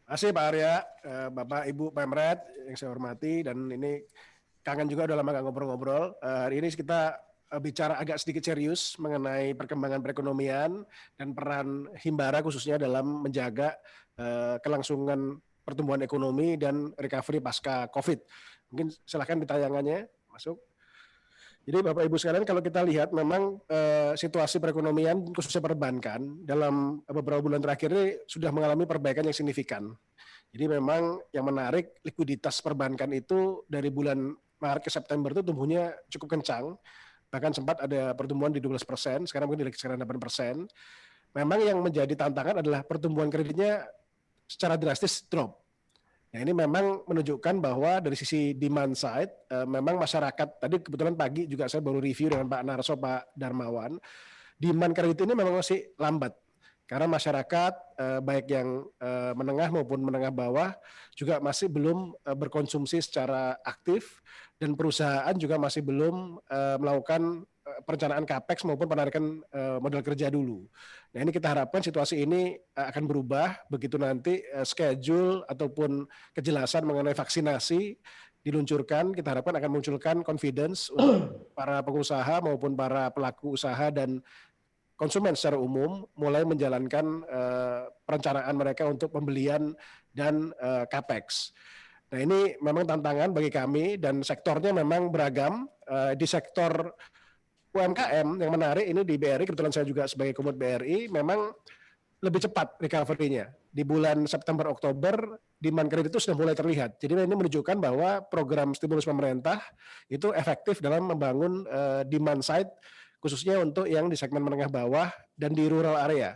Masih Pak Arya, Bapak Ibu Pemret yang saya hormati, dan ini kangen juga udah lama gak ngobrol-ngobrol. Hari ini kita bicara agak sedikit serius mengenai perkembangan perekonomian dan peran Himbara khususnya dalam menjaga kelangsungan pertumbuhan ekonomi dan recovery pasca COVID. Mungkin silahkan di tayangannya masuk. Jadi Bapak Ibu sekalian, kalau kita lihat memang situasi perekonomian khususnya perbankan dalam beberapa bulan terakhir ini sudah mengalami perbaikan yang signifikan. Jadi memang yang menarik, likuiditas perbankan itu dari bulan Maret ke September itu tumbuhnya cukup kencang, bahkan sempat ada pertumbuhan di 12%, sekarang mungkin di sekitar 8%. Memang yang menjadi tantangan adalah pertumbuhan kreditnya secara drastis drop. Nah, ini memang menunjukkan bahwa dari sisi demand side, memang masyarakat, tadi kebetulan pagi juga saya baru review dengan Pak Narso, Pak Darmawan, demand kredit ini memang masih lambat. Karena masyarakat, baik yang menengah maupun menengah bawah, juga masih belum berkonsumsi secara aktif, dan perusahaan juga masih belum melakukan perencanaan capex maupun penarikan modal kerja dulu. Nah, ini kita harapkan situasi ini akan berubah begitu nanti schedule ataupun kejelasan mengenai vaksinasi diluncurkan. Kita harapkan akan munculkan confidence untuk para pengusaha maupun para pelaku usaha dan konsumen secara umum mulai menjalankan perencanaan mereka untuk pembelian dan capex. Nah, ini memang tantangan bagi kami dan sektornya memang beragam. Di sektor UMKM yang menarik ini di BRI, kebetulan saya juga sebagai komod BRI, memang lebih cepat recovery-nya. Di bulan September Oktober demand kredit itu sudah mulai terlihat. Jadi ini menunjukkan bahwa program stimulus pemerintah itu efektif dalam membangun demand side, khususnya untuk yang di segmen menengah bawah dan di rural area.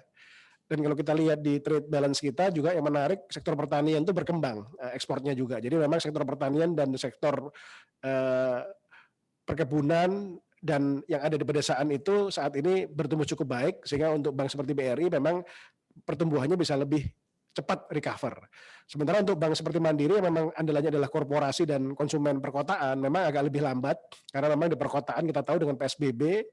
Dan kalau kita lihat di trade balance kita juga yang menarik, sektor pertanian itu berkembang ekspornya juga. Jadi memang sektor pertanian dan sektor perkebunan dan yang ada di pedesaan itu saat ini bertumbuh cukup baik, sehingga untuk bank seperti BRI memang pertumbuhannya bisa lebih cepat recover. Sementara untuk bank seperti Mandiri yang memang andalannya adalah korporasi dan konsumen perkotaan, memang agak lebih lambat, karena memang di perkotaan kita tahu dengan PSBB,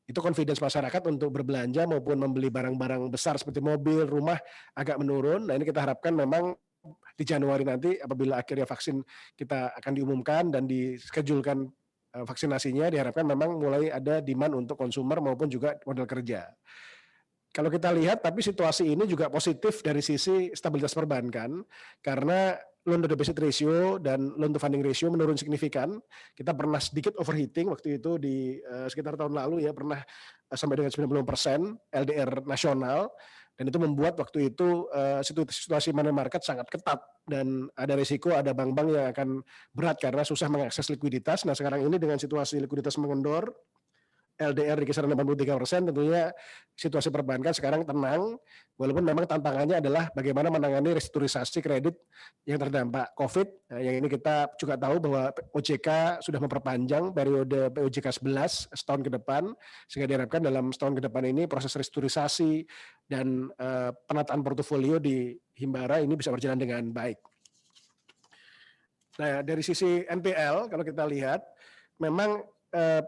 itu confidence masyarakat untuk berbelanja maupun membeli barang-barang besar seperti mobil, rumah agak menurun. Nah, ini kita harapkan memang di Januari nanti apabila akhirnya vaksin kita akan diumumkan dan dischedulekan vaksinasinya, diharapkan memang mulai ada demand untuk konsumer maupun juga modal kerja. Kalau kita lihat, tapi situasi ini juga positif dari sisi stabilitas perbankan, karena loan to deposit ratio dan loan to funding ratio menurun signifikan. Kita pernah sedikit overheating waktu itu di sekitar tahun lalu ya, pernah sampai dengan 90% LDR nasional, dan itu membuat waktu itu situasi money market sangat ketat dan ada risiko ada bank-bank yang akan berat karena susah mengakses likuiditas. Nah, sekarang ini dengan situasi likuiditas mengendor, LDR di kisaran 83%, tentunya situasi perbankan sekarang tenang, walaupun memang tantangannya adalah bagaimana menangani restrukturisasi kredit yang terdampak COVID. Nah, yang ini kita juga tahu bahwa OJK sudah memperpanjang periode POJK 11 setahun ke depan, sehingga diharapkan dalam setahun ke depan ini proses restrukturisasi dan penataan portofolio di Himbara ini bisa berjalan dengan baik. Nah, dari sisi NPL, kalau kita lihat, memang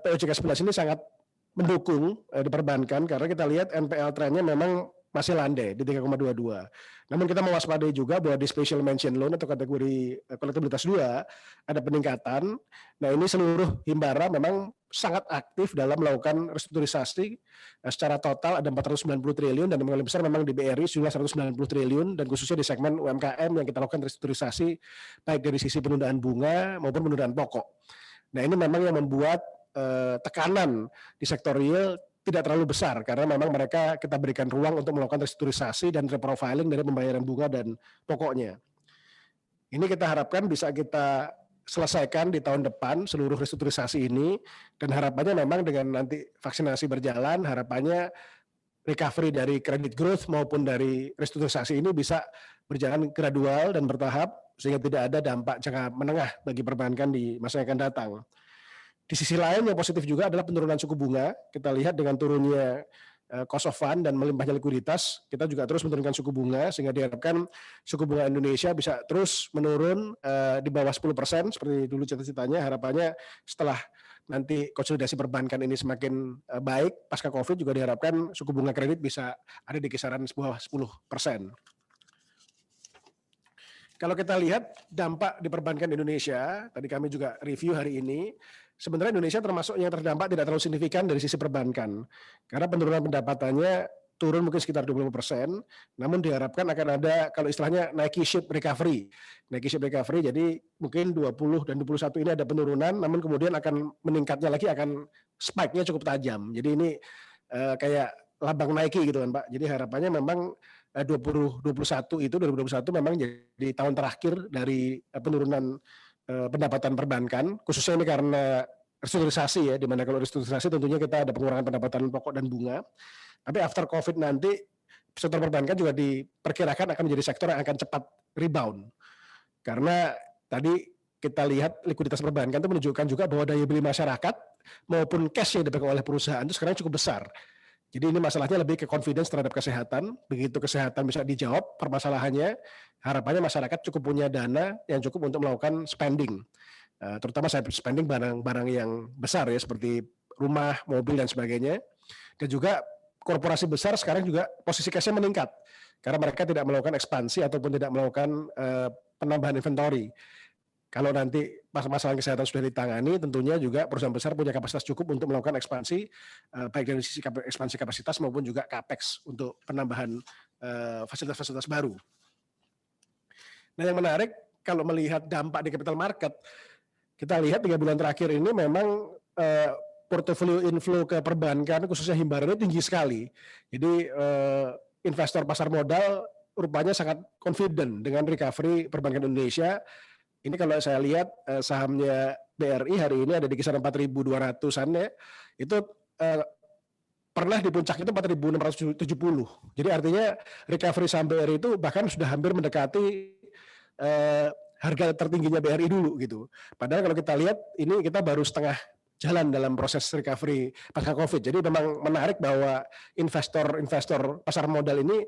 POJK 11 ini sangat mendukung di perbankan, karena kita lihat NPL trennya memang masih landai di 3,22. Namun kita mewaspadai juga bahwa di special mention loan atau kategori kolektabilitas 2 ada peningkatan. Nah, ini seluruh Himbara memang sangat aktif dalam melakukan restrukturisasi. Secara total ada 490 triliun dan yang paling besar memang di BRI jumlah 190 triliun, dan khususnya di segmen UMKM yang kita lakukan restrukturisasi baik dari sisi penundaan bunga maupun penundaan pokok. Nah, ini memang yang membuat tekanan di sektor real tidak terlalu besar, karena memang mereka kita berikan ruang untuk melakukan restrukturisasi dan reprofiling dari pembayaran bunga dan pokoknya. Ini kita harapkan bisa kita selesaikan di tahun depan seluruh restrukturisasi ini, dan harapannya memang dengan nanti vaksinasi berjalan, harapannya recovery dari credit growth maupun dari restrukturisasi ini bisa berjalan gradual dan bertahap, sehingga tidak ada dampak jangka menengah bagi perbankan di masa yang akan datang. Di sisi lain yang positif juga adalah penurunan suku bunga. Kita lihat dengan turunnya cost of fund dan melimpahnya likuiditas, kita juga terus menurunkan suku bunga, sehingga diharapkan suku bunga Indonesia bisa terus menurun di bawah 10%, seperti dulu cita-citanya. Harapannya setelah nanti konsolidasi perbankan ini semakin baik pasca COVID, juga diharapkan suku bunga kredit bisa ada di kisaran bawah 10%. Kalau kita lihat dampak di perbankan Indonesia, tadi kami juga review hari ini, sebenarnya Indonesia termasuk yang terdampak tidak terlalu signifikan dari sisi perbankan. Karena penurunan pendapatannya turun mungkin sekitar 25%, namun diharapkan akan ada, kalau istilahnya Nike Shape Recovery. Nike Shape Recovery, jadi mungkin 20 dan 21 ini ada penurunan, namun kemudian akan meningkatnya lagi, akan spike-nya cukup tajam. Jadi ini kayak lambang Nike gitu kan Pak. Jadi harapannya memang 2021 memang jadi tahun terakhir dari penurunan pendapatan perbankan, khususnya ini karena restrukturisasi ya, di mana kalau restrukturisasi tentunya kita ada pengurangan pendapatan pokok dan bunga. Tapi after COVID nanti sektor perbankan juga diperkirakan akan menjadi sektor yang akan cepat rebound. Karena tadi kita lihat likuiditas perbankan itu menunjukkan juga bahwa daya beli masyarakat maupun cash yang dipegang oleh perusahaan itu sekarang cukup besar. Jadi ini masalahnya lebih ke confidence terhadap kesehatan. Begitu kesehatan bisa dijawab permasalahannya, harapannya masyarakat cukup punya dana yang cukup untuk melakukan spending. Terutama spending barang-barang yang besar ya, seperti rumah, mobil, dan sebagainya. Dan juga korporasi besar sekarang juga posisi cash-nya meningkat. Karena mereka tidak melakukan ekspansi ataupun tidak melakukan penambahan inventory. Kalau nanti masalah kesehatan sudah ditangani, tentunya juga perusahaan besar punya kapasitas cukup untuk melakukan ekspansi, baik dari sisi ekspansi kapasitas maupun juga capex untuk penambahan fasilitas-fasilitas baru. Nah, yang menarik kalau melihat dampak di capital market, kita lihat 3 bulan terakhir ini memang portofolio inflow ke perbankan khususnya Himbara ini tinggi sekali. Jadi investor pasar modal rupanya sangat confident dengan recovery perbankan Indonesia. Ini kalau saya lihat sahamnya BRI hari ini ada di kisaran 4.200-an ya. Itu pernah di puncak itu 4.670. Jadi artinya recovery saham BRI itu bahkan sudah hampir mendekati harga tertingginya BRI dulu gitu. Padahal kalau kita lihat ini kita baru setengah jalan dalam proses recovery pasca COVID. Jadi memang menarik bahwa investor pasar modal ini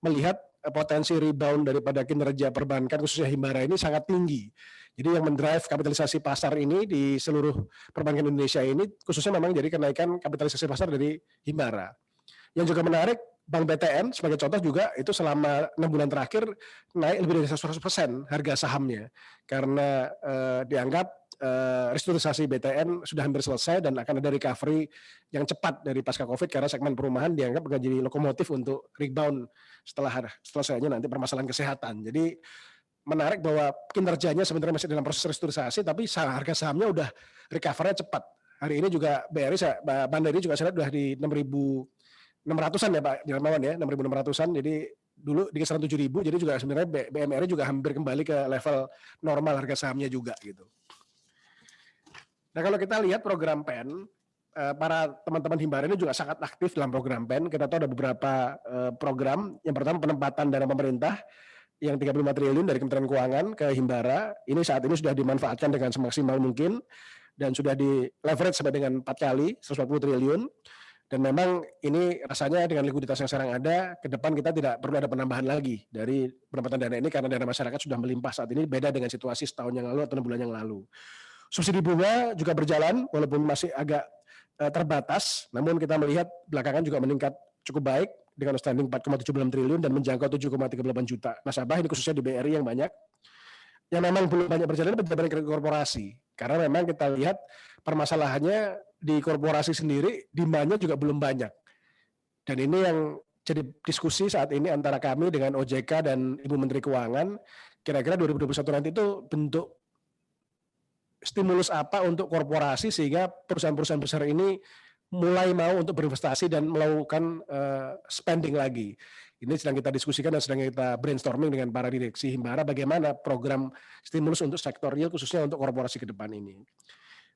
melihat potensi rebound daripada kinerja perbankan khususnya Himbara ini sangat tinggi. Jadi yang mendrive kapitalisasi pasar ini di seluruh perbankan Indonesia ini khususnya memang jadi kenaikan kapitalisasi pasar dari Himbara. Yang juga menarik, Bank BTN sebagai contoh juga itu selama 6 bulan terakhir naik lebih dari 100% harga sahamnya. Karena dianggap restrukturisasi BTN sudah hampir selesai dan akan ada recovery yang cepat dari pasca COVID karena segmen perumahan dianggap menjadi lokomotif untuk rebound setelah selesainya nanti permasalahan kesehatan. Jadi menarik bahwa kinerjanya sebenarnya masih dalam proses restrukturisasi tapi harga sahamnya udah recovery-nya cepat. Hari ini juga BRI, Bandari juga saya lihat udah di 6.600-an ya Pak Dirmawan ya, 6.600-an. Jadi dulu di kisaran 7.000, jadi juga sebenarnya BMRI juga hampir kembali ke level normal harga sahamnya juga gitu. Nah kalau kita lihat program PEN, para teman-teman Himbara ini juga sangat aktif dalam program PEN. Kita tahu ada beberapa program. Yang pertama penempatan dana pemerintah yang 35 triliun dari Kementerian Keuangan ke Himbara. Ini saat ini sudah dimanfaatkan dengan semaksimal mungkin dan sudah di leverage sampai dengan 4 kali, 140 triliun. Dan memang ini rasanya dengan likuiditas yang sekarang ada, ke depan kita tidak perlu ada penambahan lagi dari penempatan dana ini karena dana masyarakat sudah melimpah saat ini, beda dengan situasi setahun yang lalu atau 6 bulan yang lalu. Subsidi bunga juga berjalan walaupun masih agak terbatas, namun kita melihat belakangan juga meningkat cukup baik dengan outstanding 4,76 triliun dan menjangkau 7,38 juta nasabah. Ini khususnya di BRI yang banyak. Yang memang belum banyak berjalan pejabat kredit korporasi. Karena memang kita lihat permasalahannya di korporasi sendiri, demand-nya juga belum banyak. Dan ini yang jadi diskusi saat ini antara kami dengan OJK dan Ibu Menteri Keuangan, kira-kira 2021 nanti itu bentuk stimulus apa untuk korporasi sehingga perusahaan-perusahaan besar ini mulai mau untuk berinvestasi dan melakukan spending lagi. Ini sedang kita diskusikan dan sedang kita brainstorming dengan para direksi Himbara bagaimana program stimulus untuk sektor real khususnya untuk korporasi ke depan ini.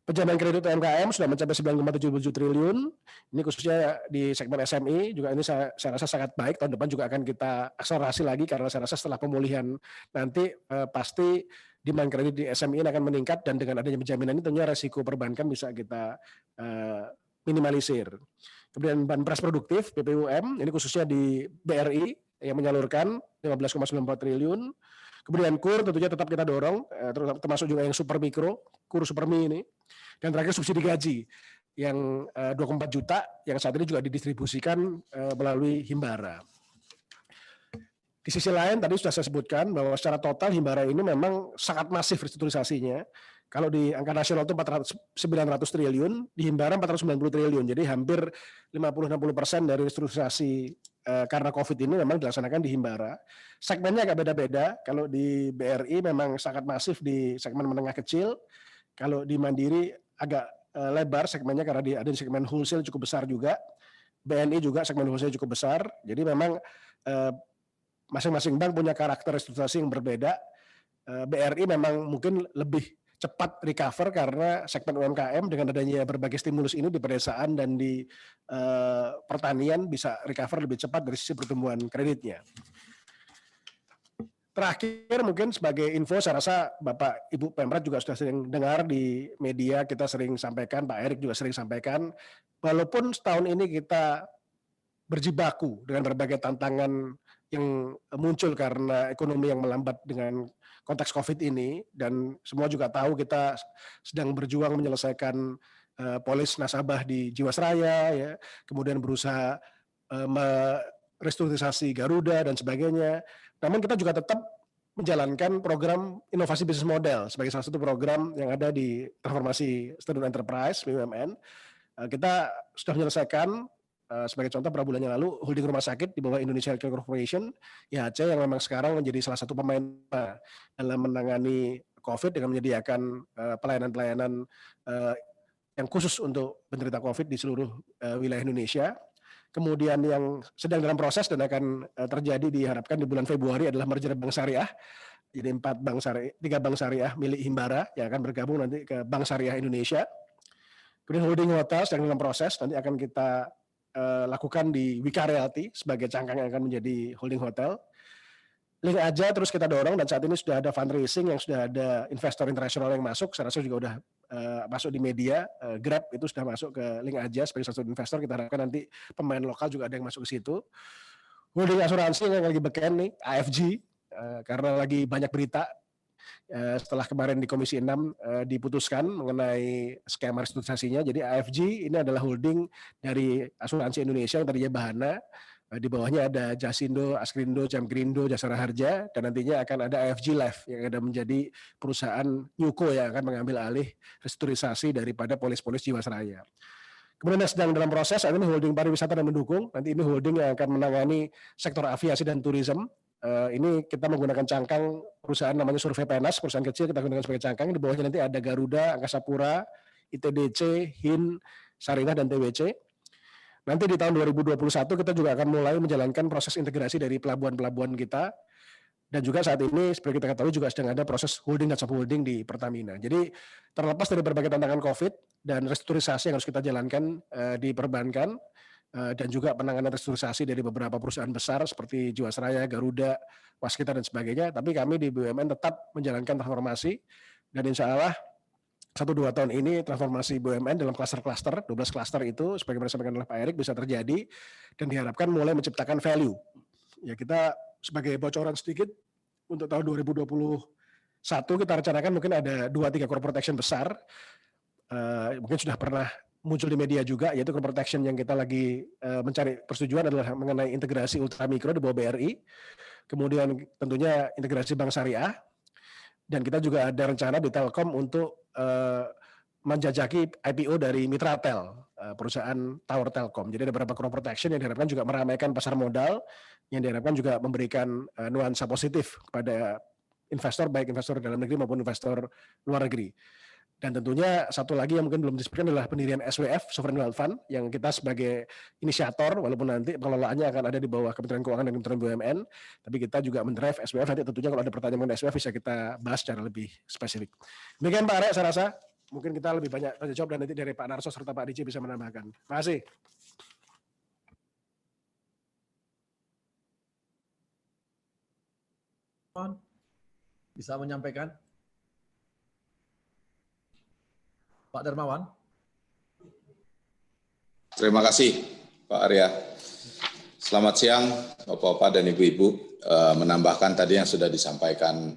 Penjaminan kredit UMKM sudah mencapai 9,77 triliun. Ini khususnya di segmen SME juga ini saya rasa sangat baik. Tahun depan juga akan kita akselerasi lagi karena saya rasa setelah pemulihan nanti pasti demand kredit di SME ini akan meningkat dan dengan adanya penjaminan ini tentunya resiko perbankan bisa kita minimalisir. Kemudian Banpres Produktif BPUM ini khususnya di BRI yang menyalurkan 15,94 triliun. Kemudian KUR tentunya tetap kita dorong, termasuk juga yang super mikro, KUR Supermi ini. Dan terakhir subsidi gaji yang 24 juta yang saat ini juga didistribusikan melalui Himbara. Di sisi lain tadi sudah saya sebutkan bahwa secara total Himbara ini memang sangat masif restrukturisasinya. Kalau di angka nasional itu 900 triliun, di Himbara 490 triliun. Jadi hampir 50-60% dari restrukturisasi karena COVID ini memang dilaksanakan di Himbara. Segmennya agak beda-beda. Kalau di BRI memang sangat masif di segmen menengah kecil. Kalau di Mandiri agak lebar segmennya karena ada di segmen wholesale cukup besar juga. BNI juga segmen wholesale cukup besar. Jadi memang masing-masing bank punya karakter restrukturisasi yang berbeda. BRI memang mungkin lebih cepat recover karena segmen UMKM dengan adanya berbagai stimulus ini di pedesaan dan di pertanian bisa recover lebih cepat dari sisi pertumbuhan kreditnya. Terakhir mungkin sebagai info, saya rasa Bapak Ibu Pemret juga sudah sering dengar di media, kita sering sampaikan, Pak Erik juga sering sampaikan, walaupun setahun ini kita berjibaku dengan berbagai tantangan yang muncul karena ekonomi yang melambat dengan konteks COVID ini, dan semua juga tahu kita sedang berjuang menyelesaikan polis nasabah di Jiwasraya, ya, kemudian berusaha restrukturisasi Garuda dan sebagainya. Namun kita juga tetap menjalankan program inovasi bisnis model sebagai salah satu program yang ada di transformasi student enterprise BUMN. Kita sudah menyelesaikan sebagai contoh beberapa bulan yang lalu holding rumah sakit di bawah Indonesia Healthcare Corporation IHC yang memang sekarang menjadi salah satu pemain dalam menangani COVID dengan menyediakan pelayanan-pelayanan yang khusus untuk penderita COVID di seluruh wilayah Indonesia. Kemudian yang sedang dalam proses dan akan terjadi diharapkan di bulan Februari adalah merger bank syariah. Jadi 3 bank syariah milik Himbara yang akan bergabung nanti ke Bank Syariah Indonesia. Kemudian holding hotel sedang dalam proses, nanti akan kita lakukan di Wika Realty sebagai cangkang yang akan menjadi holding hotel. Link aja terus kita dorong, dan saat ini sudah ada fundraising yang sudah ada investor internasional yang masuk, saya rasa juga udah masuk di media, Grab itu sudah masuk ke link aja sebagai satu investor, kita harapkan nanti pemain lokal juga ada yang masuk ke situ. Holding asuransi yang lagi beken nih, AFG, karena lagi banyak berita, setelah kemarin di Komisi 6 diputuskan mengenai skema restrukturisasinya, jadi AFG ini adalah holding dari asuransi Indonesia yang tadinya Bahana, di bawahnya ada Jasindo, Askrindo, Jamgrindo, Jasara Harja, dan nantinya akan ada AFG Life yang akan menjadi perusahaan Nyuko yang akan mengambil alih restrukturisasi daripada polis-polis Jiwasraya. Kemudian yang sedang dalam proses, saat ini holding pariwisata dan mendukung, nanti ini holding yang akan menangani sektor aviasi dan turisme. Ini kita menggunakan cangkang perusahaan namanya Survei Penas, perusahaan kecil kita gunakan sebagai cangkang, di bawahnya nanti ada Garuda, Angkasa Pura, ITDC, HIN, Sarinah, dan TWC. Nanti di tahun 2021 kita juga akan mulai menjalankan proses integrasi dari pelabuhan-pelabuhan kita, dan juga saat ini seperti kita ketahui juga sedang ada proses holding dan subholding di Pertamina. Jadi terlepas dari berbagai tantangan COVID dan restrukturisasi yang harus kita jalankan di perbankan, dan juga penanganan restrukturisasi dari beberapa perusahaan besar seperti Jiwasraya, Garuda, Waskita, dan sebagainya, tapi kami di BUMN tetap menjalankan transformasi, dan insya Allah 1-2 tahun ini transformasi BUMN dalam klaster-klaster, 12 klaster itu sebagaimana disampaikan oleh Pak Erik bisa terjadi dan diharapkan mulai menciptakan value. Ya, kita sebagai bocoran sedikit untuk tahun 2021 kita rencanakan mungkin ada 2-3 corporate action besar, mungkin sudah pernah muncul di media juga, yaitu corporate action yang kita lagi mencari persetujuan adalah mengenai integrasi ultramikro di bawah BRI, kemudian tentunya integrasi bank syariah, dan kita juga ada rencana di Telkom untuk menjajaki IPO dari Mitratel, perusahaan tower Telkom. Jadi ada beberapa corporate action yang diharapkan juga meramaikan pasar modal, yang diharapkan juga memberikan nuansa positif kepada investor, baik investor dalam negeri maupun investor luar negeri. Dan tentunya satu lagi yang mungkin belum disebutkan adalah pendirian SWF, Sovereign Wealth Fund, yang kita sebagai inisiator, walaupun nanti pengelolaannya akan ada di bawah Kementerian Keuangan dan Kementerian BUMN, tapi kita juga mendrive SWF, nanti tentunya kalau ada pertanyaan mengenai SWF bisa kita bahas secara lebih spesifik. Demikian Pak Arek, saya rasa mungkin kita lebih banyak tanya jawab, dan nanti dari Pak Narso serta Pak DJ bisa menambahkan. Terima kasih. Bisa menyampaikan? Pak Darmawan. Terima kasih Pak Arya. Selamat siang Bapak-Bapak dan Ibu-Ibu. Menambahkan tadi yang sudah disampaikan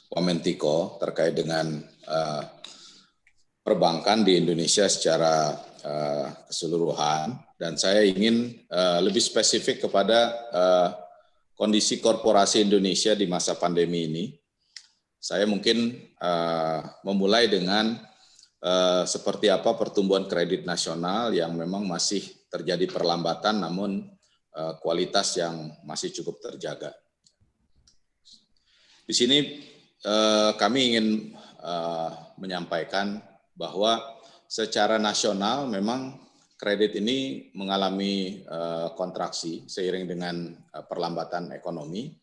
Wamentiko terkait dengan perbankan di Indonesia secara keseluruhan, dan saya ingin lebih spesifik kepada kondisi korporasi Indonesia di masa pandemi ini, saya mungkin memulai dengan seperti apa pertumbuhan kredit nasional yang memang masih terjadi perlambatan, namun kualitas yang masih cukup terjaga. Di sini kami ingin menyampaikan bahwa secara nasional memang kredit ini mengalami kontraksi seiring dengan perlambatan ekonomi.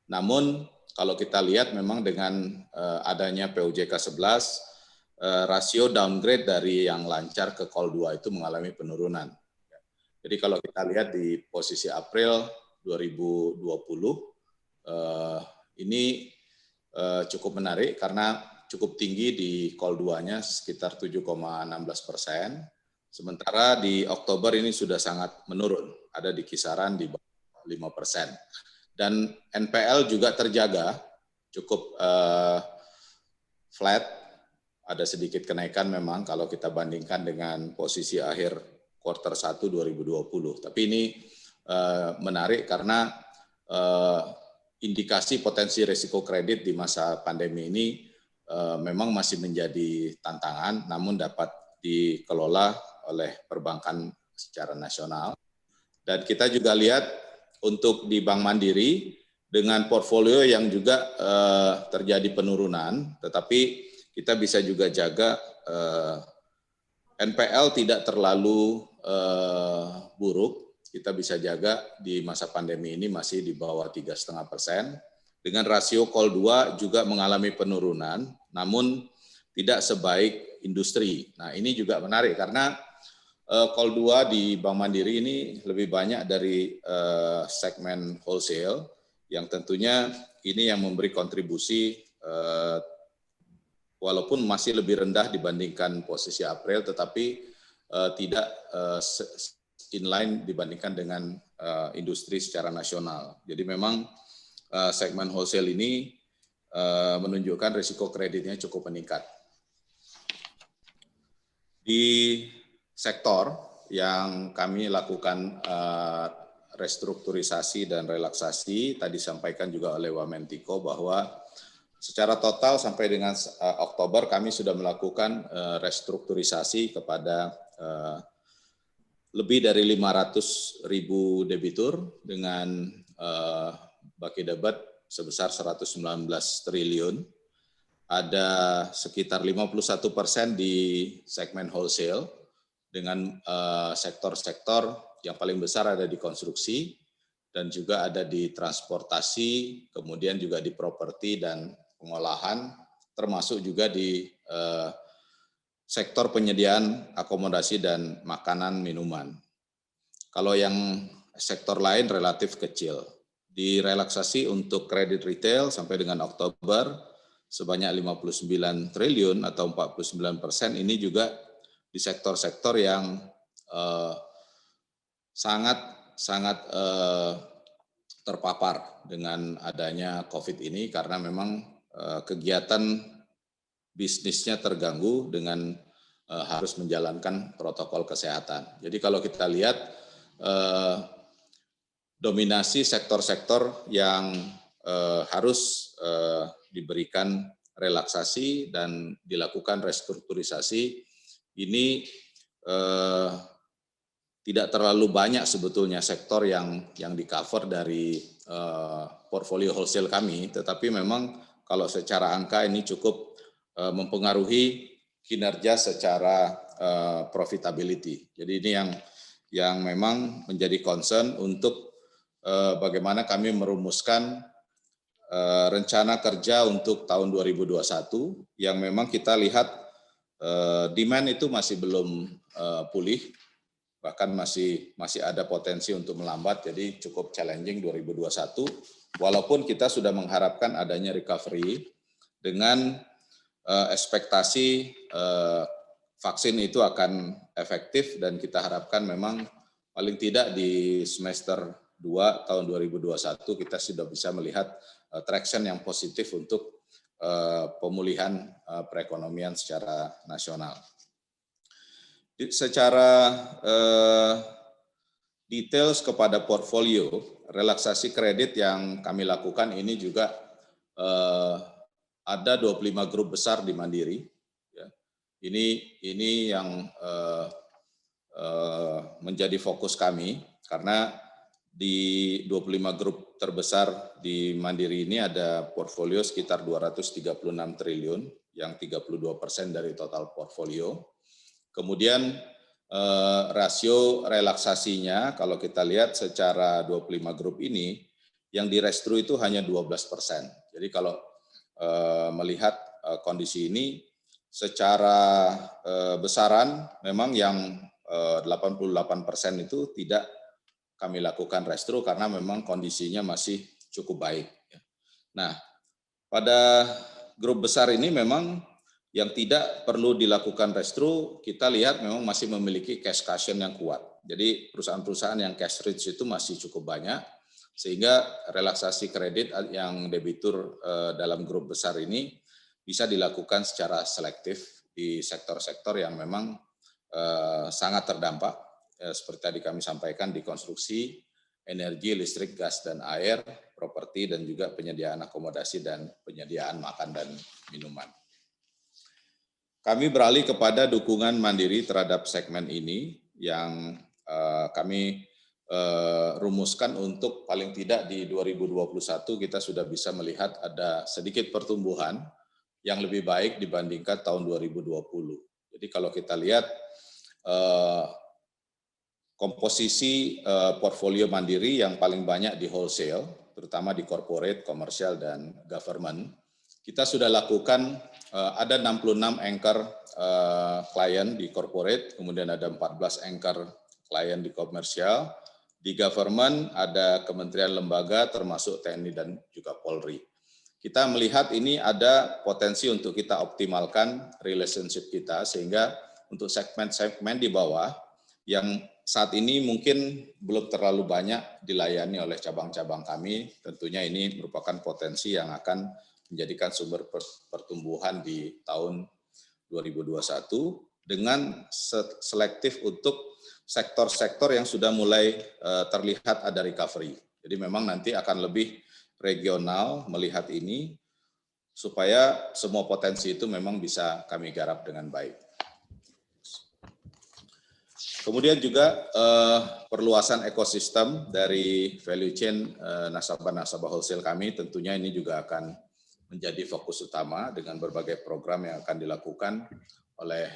Namun kalau kita lihat memang dengan adanya PUJK 11, rasio downgrade dari yang lancar ke call 2 itu mengalami penurunan. Jadi kalau kita lihat di posisi April 2020, ini cukup menarik karena cukup tinggi di call 2-nya sekitar 7,16%. Sementara di Oktober ini sudah sangat menurun, ada di kisaran di bawah 5%. Dan NPL juga terjaga cukup flat, ada sedikit kenaikan memang kalau kita bandingkan dengan posisi akhir kuartal 1 2020. Tapi ini menarik karena indikasi potensi risiko kredit di masa pandemi ini memang masih menjadi tantangan, namun dapat dikelola oleh perbankan secara nasional. Dan kita juga lihat untuk di Bank Mandiri dengan portfolio yang juga terjadi penurunan, tetapi kita bisa juga jaga NPL tidak terlalu buruk. Kita bisa jaga di masa pandemi ini masih di bawah 3,5%. Dengan rasio call 2 juga mengalami penurunan, namun tidak sebaik industri. Nah ini juga menarik karena call 2 di Bank Mandiri ini lebih banyak dari segmen wholesale, yang tentunya ini yang memberi kontribusi walaupun masih lebih rendah dibandingkan posisi April, tetapi tidak inline dibandingkan dengan industri secara nasional. Jadi memang segmen wholesale ini menunjukkan risiko kreditnya cukup meningkat. Di sektor yang kami lakukan restrukturisasi dan relaksasi, tadi disampaikan juga oleh Wamentiko bahwa secara total sampai dengan Oktober kami sudah melakukan restrukturisasi kepada lebih dari 500.000 debitur dengan baki debit sebesar 119 triliun. Ada sekitar 51% di segmen wholesale dengan sektor-sektor yang paling besar ada di konstruksi dan juga ada di transportasi, kemudian juga di properti dan pengolahan, termasuk juga di sektor penyediaan akomodasi dan makanan minuman. Kalau yang sektor lain relatif kecil. Di relaksasi untuk kredit retail sampai dengan Oktober sebanyak 59 triliun atau 49%, ini juga di sektor-sektor yang sangat terpapar dengan adanya COVID ini karena memang kegiatan bisnisnya terganggu dengan harus menjalankan protokol kesehatan. Jadi kalau kita lihat dominasi sektor-sektor yang harus diberikan relaksasi dan dilakukan restrukturisasi ini tidak terlalu banyak sebetulnya sektor yang di-cover dari portfolio wholesale kami, tetapi memang kalau secara angka ini cukup mempengaruhi kinerja secara profitability. Jadi ini yang memang menjadi concern untuk bagaimana kami merumuskan rencana kerja untuk tahun 2021 yang memang kita lihat demand itu masih belum pulih, bahkan masih ada potensi untuk melambat, jadi cukup challenging 2021, walaupun kita sudah mengharapkan adanya recovery dengan ekspektasi vaksin itu akan efektif dan kita harapkan memang paling tidak di semester 2 tahun 2021 kita sudah bisa melihat traction yang positif untuk pemulihan perekonomian secara nasional. Secara details kepada portfolio, relaksasi kredit yang kami lakukan ini juga ada 25 grup besar di Mandiri. Ya. Ini yang menjadi fokus kami, karena di 25 grup terbesar di Mandiri ini ada portfolio sekitar 236 triliun, yang 32% dari total portfolio. Kemudian rasio relaksasinya kalau kita lihat secara 25 grup ini, yang direstru itu hanya 12%. Jadi kalau melihat kondisi ini secara besaran, memang yang 88% itu tidak kami lakukan restru karena memang kondisinya masih cukup baik. Nah, pada grup besar ini memang yang tidak perlu dilakukan restru, kita lihat memang masih memiliki cash cushion yang kuat. Jadi perusahaan-perusahaan yang cash rich itu masih cukup banyak, sehingga relaksasi kredit yang debitur dalam grup besar ini bisa dilakukan secara selektif di sektor-sektor yang memang sangat terdampak, seperti tadi kami sampaikan di konstruksi, energi, listrik, gas, dan air, properti, dan juga penyediaan akomodasi dan penyediaan makan dan minuman. Kami beralih kepada dukungan mandiri terhadap segmen ini yang kami rumuskan untuk paling tidak di 2021 kita sudah bisa melihat ada sedikit pertumbuhan yang lebih baik dibandingkan tahun 2020. Jadi kalau kita lihat komposisi portfolio mandiri yang paling banyak di wholesale, terutama di corporate, komersial, dan government, kita sudah lakukan ada 66 anchor klien di corporate, kemudian ada 14 anchor klien di komersial, di government ada kementerian lembaga termasuk TNI dan juga Polri. Kita melihat ini ada potensi untuk kita optimalkan relationship kita, sehingga untuk segmen-segmen di bawah yang saat ini mungkin belum terlalu banyak dilayani oleh cabang-cabang kami, tentunya ini merupakan potensi yang akan menjadikan sumber pertumbuhan di tahun 2021 dengan selektif untuk sektor-sektor yang sudah mulai terlihat ada recovery. Jadi memang nanti akan lebih regional melihat ini supaya semua potensi itu memang bisa kami garap dengan baik. Kemudian juga perluasan ekosistem dari value chain nasabah-nasabah wholesale kami, tentunya ini juga akan menjadi fokus utama dengan berbagai program yang akan dilakukan oleh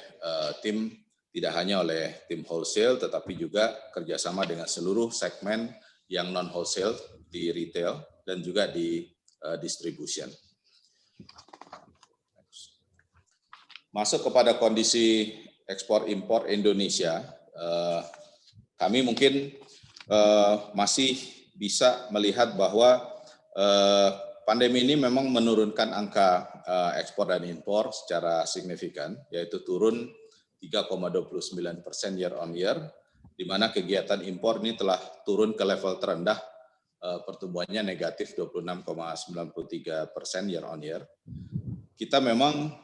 tim, tidak hanya oleh tim wholesale, tetapi juga kerjasama dengan seluruh segmen yang non-wholesale di retail dan juga di distribution. Masuk kepada kondisi ekspor-impor Indonesia, kami mungkin masih bisa melihat bahwa pandemi ini memang menurunkan angka ekspor dan impor secara signifikan, yaitu turun 3,29% year on year, di mana kegiatan impor ini telah turun ke level terendah, pertumbuhannya negatif 26,93% year on year. Kita memang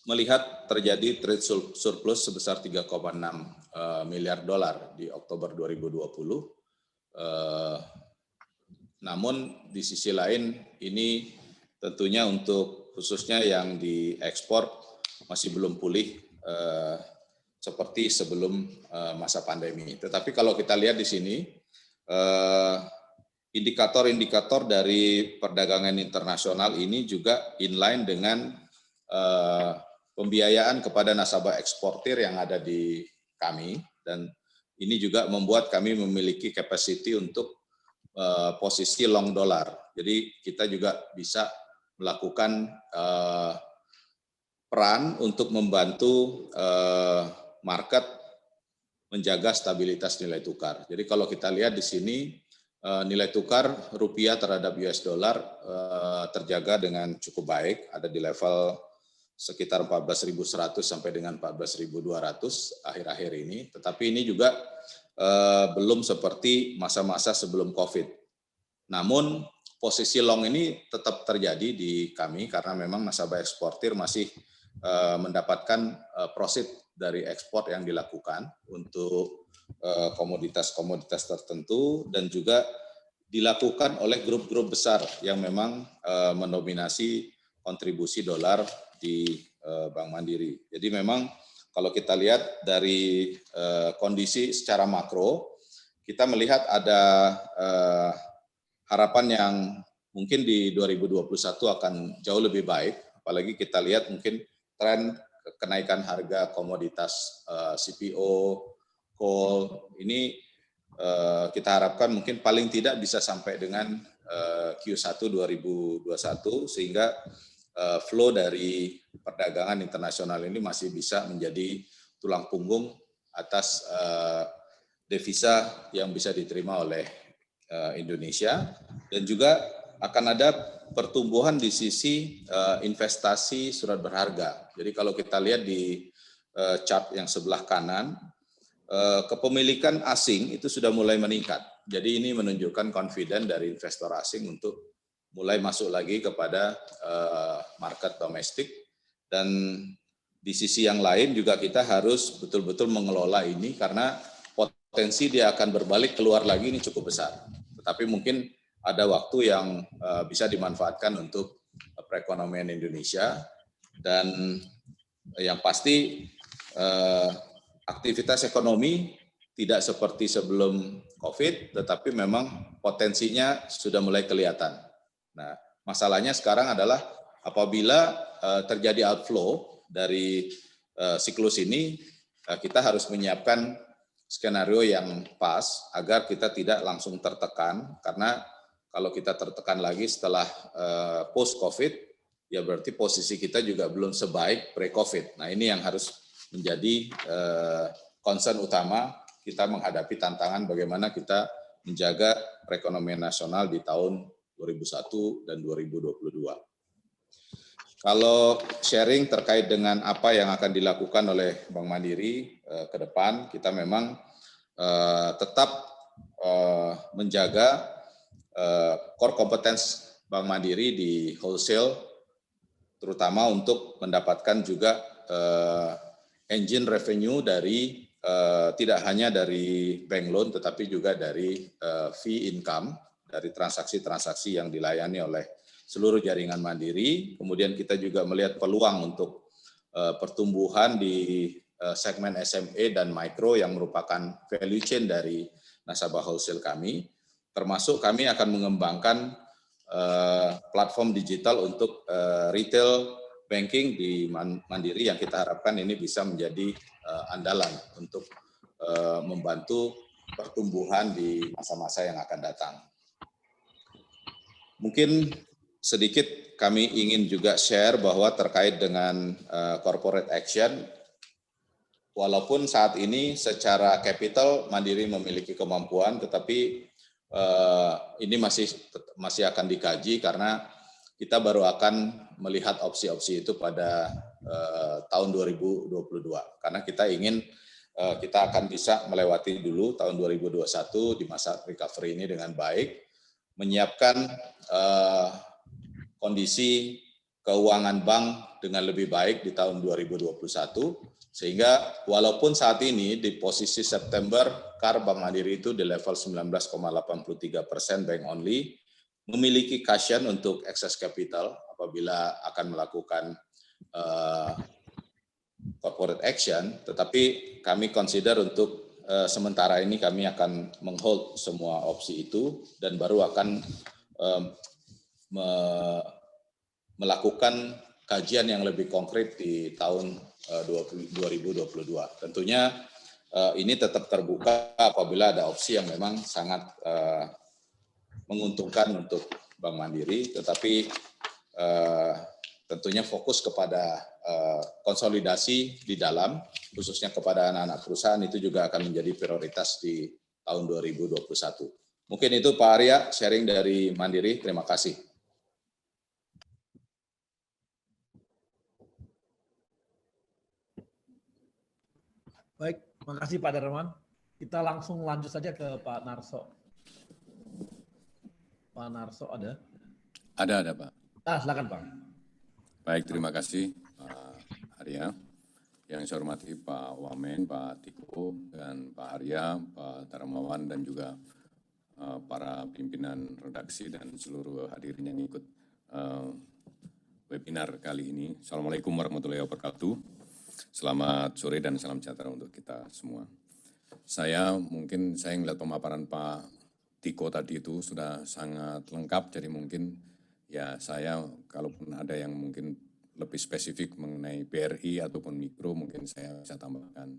melihat terjadi trade surplus sebesar 3,6 miliar dolar di Oktober 2020. Namun di sisi lain ini tentunya untuk khususnya yang diekspor masih belum pulih seperti sebelum masa pandemi. Tetapi kalau kita lihat di sini indikator-indikator dari perdagangan internasional ini juga inline dengan pembiayaan kepada nasabah eksportir yang ada di kami, dan ini juga membuat kami memiliki capacity untuk posisi long dollar. Jadi kita juga bisa melakukan peran untuk membantu market menjaga stabilitas nilai tukar. Jadi kalau kita lihat di sini nilai tukar rupiah terhadap US dollar terjaga dengan cukup baik, ada di level sekitar 14.100 sampai dengan 14.200 akhir-akhir ini. Tetapi ini juga belum seperti masa-masa sebelum COVID. Namun posisi long ini tetap terjadi di kami karena memang nasabah eksportir masih mendapatkan profit dari ekspor yang dilakukan untuk komoditas-komoditas tertentu, dan juga dilakukan oleh grup-grup besar yang memang mendominasi kontribusi dolar di Bank Mandiri. Jadi memang kalau kita lihat dari kondisi secara makro, kita melihat ada harapan yang mungkin di 2021 akan jauh lebih baik, apalagi kita lihat mungkin tren kenaikan harga komoditas CPO, coal, ini kita harapkan mungkin paling tidak bisa sampai dengan Q1 2021, sehingga flow dari perdagangan internasional ini masih bisa menjadi tulang punggung atas devisa yang bisa diterima oleh Indonesia, dan juga akan ada pertumbuhan di sisi investasi surat berharga. Jadi kalau kita lihat di chart yang sebelah kanan, kepemilikan asing itu sudah mulai meningkat. Jadi ini menunjukkan confident dari investor asing untuk mulai masuk lagi kepada market domestik. Dan di sisi yang lain juga kita harus betul-betul mengelola ini, karena potensi dia akan berbalik keluar lagi ini cukup besar. Tetapi mungkin ada waktu yang bisa dimanfaatkan untuk perekonomian Indonesia, dan yang pasti aktivitas ekonomi tidak seperti sebelum COVID, tetapi memang potensinya sudah mulai kelihatan. Nah, masalahnya sekarang adalah apabila terjadi outflow dari siklus ini, kita harus menyiapkan skenario yang pas agar kita tidak langsung tertekan, karena kalau kita tertekan lagi setelah post-COVID, ya berarti posisi kita juga belum sebaik pre-COVID. Nah, ini yang harus menjadi concern utama kita menghadapi tantangan bagaimana kita menjaga perekonomian nasional di tahun 2001 dan 2022. Kalau sharing terkait dengan apa yang akan dilakukan oleh Bank Mandiri ke depan, kita memang tetap menjaga core competence Bank Mandiri di wholesale, terutama untuk mendapatkan juga engine revenue dari tidak hanya dari bank loan, tetapi juga dari fee income, dari transaksi-transaksi yang dilayani oleh seluruh jaringan Mandiri. Kemudian kita juga melihat peluang untuk pertumbuhan di segmen SME dan mikro yang merupakan value chain dari nasabah wholesale kami. Termasuk kami akan mengembangkan platform digital untuk retail banking di Mandiri yang kita harapkan ini bisa menjadi andalan untuk membantu pertumbuhan di masa-masa yang akan datang. Mungkin sedikit kami ingin juga share bahwa terkait dengan corporate action, walaupun saat ini secara capital Mandiri memiliki kemampuan, tetapi ini masih akan dikaji karena kita baru akan melihat opsi-opsi itu pada tahun 2022. Karena kita ingin kita akan bisa melewati dulu tahun 2021 di masa recovery ini dengan baik, menyiapkan kondisi keuangan bank dengan lebih baik di tahun 2021, sehingga walaupun saat ini di posisi September CAR Bank Mandiri itu di level 19,83% bank only, memiliki cushion untuk excess capital apabila akan melakukan corporate action, tetapi kami consider untuk sementara ini kami akan menghold semua opsi itu dan baru akan melakukan kajian yang lebih konkret di tahun 2022. Tentunya ini tetap terbuka apabila ada opsi yang memang sangat menguntungkan untuk Bank Mandiri, tetapi tentunya fokus kepada konsolidasi di dalam, khususnya kepada anak-anak perusahaan, itu juga akan menjadi prioritas di tahun 2021. Mungkin itu Pak Arya, sharing dari Mandiri. Terima kasih. Baik, terima kasih Pak Darmawan. Kita langsung lanjut saja ke Pak Narso. Pak Narso ada? Ada Pak. Silakan Pak. Baik, terima kasih Pak Arya. Yang saya hormati Pak Wamen, Pak Tiko, dan Pak Arya, Pak Darmawan, dan juga para pimpinan redaksi dan seluruh hadirin yang ikut webinar kali ini. Assalamualaikum warahmatullahi wabarakatuh. Selamat sore dan salam sejahtera untuk kita semua. Saya melihat pemaparan Pak Tiko tadi itu sudah sangat lengkap, jadi mungkin ya saya kalaupun ada yang mungkin lebih spesifik mengenai BRI ataupun mikro mungkin saya bisa tambahkan.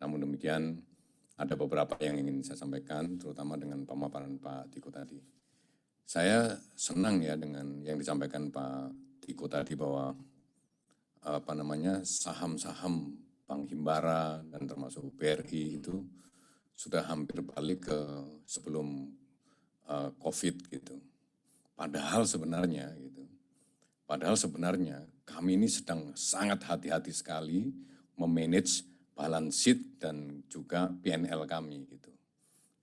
Namun demikian ada beberapa yang ingin saya sampaikan, terutama dengan pemaparan Pak Tiko tadi. Saya senang ya dengan yang disampaikan Pak Tiko tadi bahwa saham-saham Bank Himbara dan termasuk BRI itu sudah hampir balik ke sebelum COVID gitu. Padahal sebenarnya kami ini sedang sangat hati-hati sekali memanage balance sheet dan juga P&L kami gitu.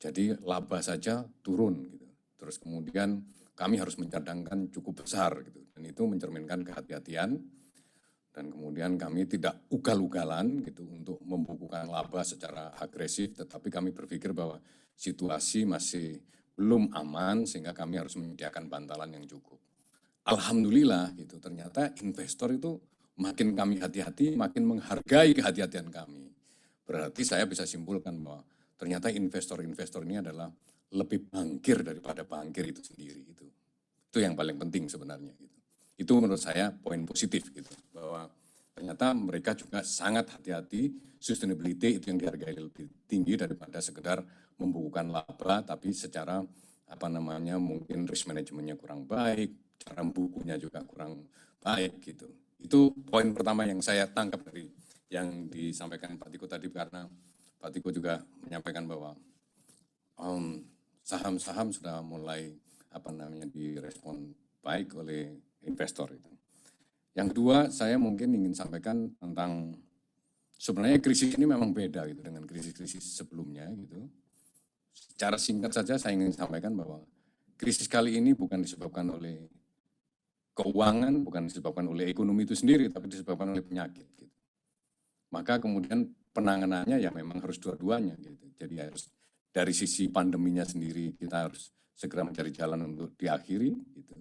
Jadi laba saja turun gitu. Terus kemudian kami harus mencadangkan cukup besar gitu. Dan itu mencerminkan kehati-hatian. Dan kemudian kami tidak ugal-ugalan gitu untuk membukukan laba secara agresif, tetapi kami berpikir bahwa situasi masih belum aman sehingga kami harus menyediakan bantalan yang cukup. Alhamdulillah gitu, ternyata investor itu makin kami hati-hati, makin menghargai kehati-hatian kami. Berarti saya bisa simpulkan bahwa ternyata investor-investor ini adalah lebih bangkir daripada bangkir itu sendiri gitu. Itu yang paling penting sebenarnya gitu. Itu menurut saya poin positif gitu, bahwa ternyata mereka juga sangat hati-hati, sustainability itu yang dihargai lebih tinggi daripada sekedar membukukan laba tapi secara mungkin risk manajemennya kurang baik, cara bukunya juga kurang baik gitu. Itu poin pertama yang saya tangkap dari yang disampaikan Pak Tiko tadi, karena Pak Tiko juga menyampaikan bahwa saham-saham sudah mulai direspon baik oleh investor itu. Yang kedua, saya mungkin ingin sampaikan tentang sebenarnya krisis ini memang beda gitu dengan krisis-krisis sebelumnya gitu. Secara singkat saja saya ingin sampaikan bahwa krisis kali ini bukan disebabkan oleh keuangan, bukan disebabkan oleh ekonomi itu sendiri, tapi disebabkan oleh penyakit gitu. Maka kemudian penanganannya ya memang harus dua-duanya gitu. Jadi harus dari sisi pandeminya sendiri kita harus segera mencari jalan untuk diakhiri gitu.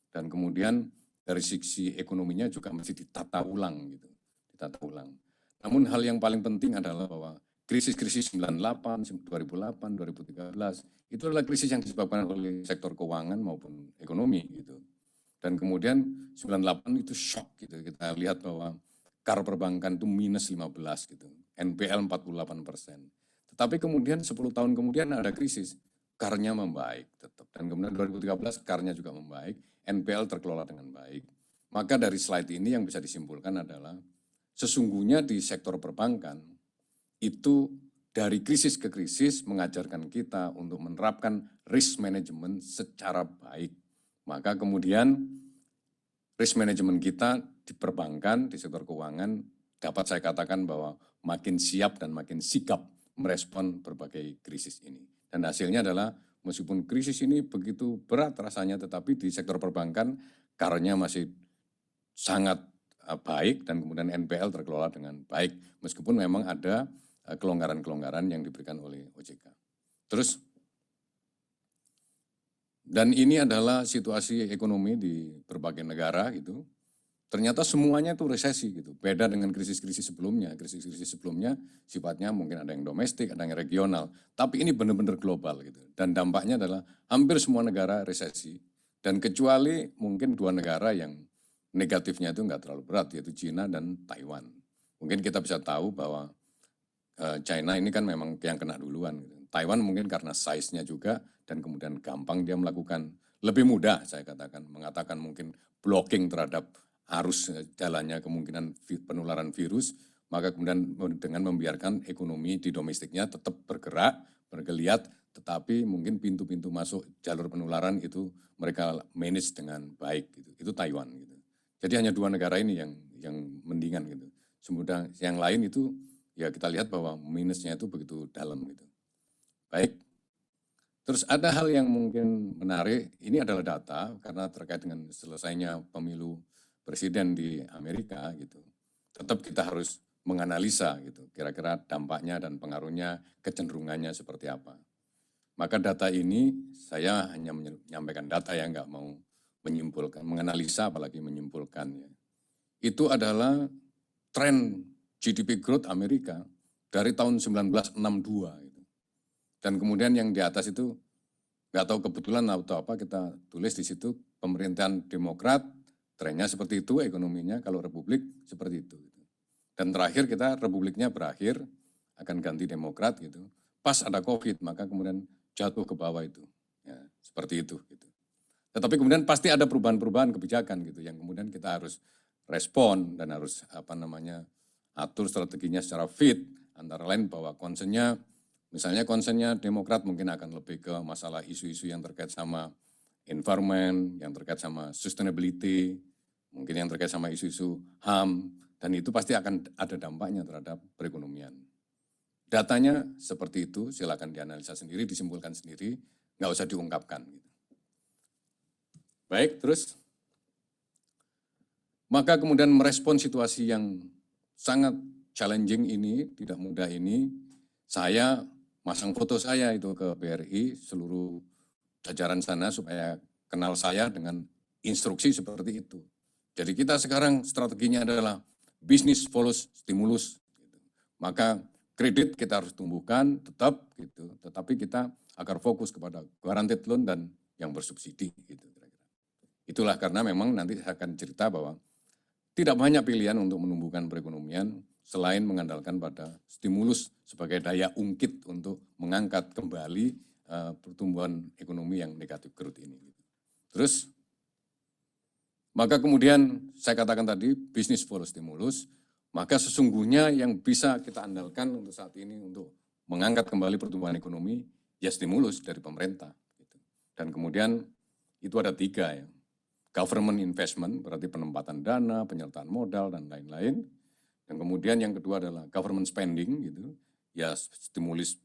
Dan kemudian dari sisi ekonominya juga masih ditata ulang gitu. Ditata ulang. Namun hal yang paling penting adalah bahwa krisis-krisis 98, 2008, 2013 itu adalah krisis yang disebabkan oleh sektor keuangan maupun ekonomi gitu. Dan kemudian 98 itu shock gitu. Kita lihat bahwa KAR perbankan itu minus 15 gitu. NPL 48%. Tetapi kemudian 10 tahun kemudian ada krisis, KAR-nya membaik tetap. Dan kemudian 2013 KAR-nya juga membaik, NPL terkelola dengan baik. Maka dari slide ini yang bisa disimpulkan adalah sesungguhnya di sektor perbankan itu dari krisis ke krisis mengajarkan kita untuk menerapkan risk management secara baik. Maka kemudian risk management kita di perbankan, di sektor keuangan dapat saya katakan bahwa makin siap dan makin sikap merespon berbagai krisis ini. Dan hasilnya adalah meskipun krisis ini begitu berat rasanya, tetapi di sektor perbankan KAR-nya masih sangat baik dan kemudian NPL terkelola dengan baik. Meskipun memang ada kelonggaran-kelonggaran yang diberikan oleh OJK. Terus, dan ini adalah situasi ekonomi di berbagai negara gitu. Ternyata semuanya itu resesi gitu. Beda dengan krisis-krisis sebelumnya. Krisis-krisis sebelumnya sifatnya mungkin ada yang domestik, ada yang regional. Tapi ini benar-benar global gitu. Dan dampaknya adalah hampir semua negara resesi. Dan kecuali mungkin dua negara yang negatifnya itu enggak terlalu berat, yaitu China dan Taiwan. Mungkin kita bisa tahu bahwa China ini kan memang yang kena duluan gitu. Taiwan mungkin karena size-nya juga dan kemudian gampang dia melakukan, lebih mudah saya katakan, mengatakan mungkin blocking terhadap arus jalannya kemungkinan penularan virus, maka kemudian dengan membiarkan ekonomi di domestiknya tetap bergerak, bergeliat, tetapi mungkin pintu-pintu masuk jalur penularan itu mereka manage dengan baik gitu. Itu Taiwan gitu. Jadi hanya dua negara ini yang mendingan gitu. Semudah yang lain itu ya kita lihat bahwa minusnya itu begitu dalam gitu. Baik. Terus ada hal yang mungkin menarik, ini adalah data karena terkait dengan selesainya pemilu presiden di Amerika gitu. Tetap kita harus menganalisa gitu, kira-kira dampaknya dan pengaruhnya, kecenderungannya seperti apa. Maka data ini saya hanya menyampaikan data yang nggak mau menyimpulkan, menganalisa apalagi menyimpulkan ya. Itu adalah tren GDP growth Amerika dari tahun 1962 gitu. Dan kemudian yang di atas itu nggak tahu kebetulan atau apa kita tulis di situ pemerintahan Demokrat trennya seperti itu, ekonominya, kalau Republik seperti itu. Dan terakhir kita Republiknya berakhir akan ganti Demokrat gitu. Pas ada COVID maka kemudian jatuh ke bawah itu, ya, seperti itu. Gitu. Tetapi kemudian pasti ada perubahan-perubahan kebijakan gitu yang kemudian kita harus respon dan harus atur strateginya secara fit. Antara lain bahwa concernnya, misalnya concernnya Demokrat mungkin akan lebih ke masalah isu-isu yang terkait sama environment, yang terkait sama sustainability, mungkin yang terkait sama isu-isu HAM, dan itu pasti akan ada dampaknya terhadap perekonomian. Datanya seperti itu, silakan dianalisa sendiri, disimpulkan sendiri, nggak usah diungkapkan. Baik, terus. Maka kemudian merespon situasi yang sangat challenging ini, tidak mudah ini, saya masang foto saya itu ke BRI, seluruh jajaran sana supaya kenal saya dengan instruksi seperti itu. Jadi kita sekarang strateginya adalah business follows stimulus. Maka kredit kita harus tumbuhkan tetap gitu, tetapi kita agar fokus kepada guaranteed loan dan yang bersubsidi gitu. Itulah karena memang nanti saya akan cerita bahwa tidak banyak pilihan untuk menumbuhkan perekonomian selain mengandalkan pada stimulus sebagai daya ungkit untuk mengangkat kembali pertumbuhan ekonomi yang negatif growth ini. Terus, maka kemudian saya katakan tadi business follows stimulus. Maka sesungguhnya yang bisa kita andalkan untuk saat ini untuk mengangkat kembali pertumbuhan ekonomi, ya stimulus dari pemerintah. Dan kemudian itu ada 3 ya. Government investment, berarti penempatan dana, penyertaan modal, dan lain-lain. Dan kemudian yang kedua adalah government spending, gitu. Ya stimulus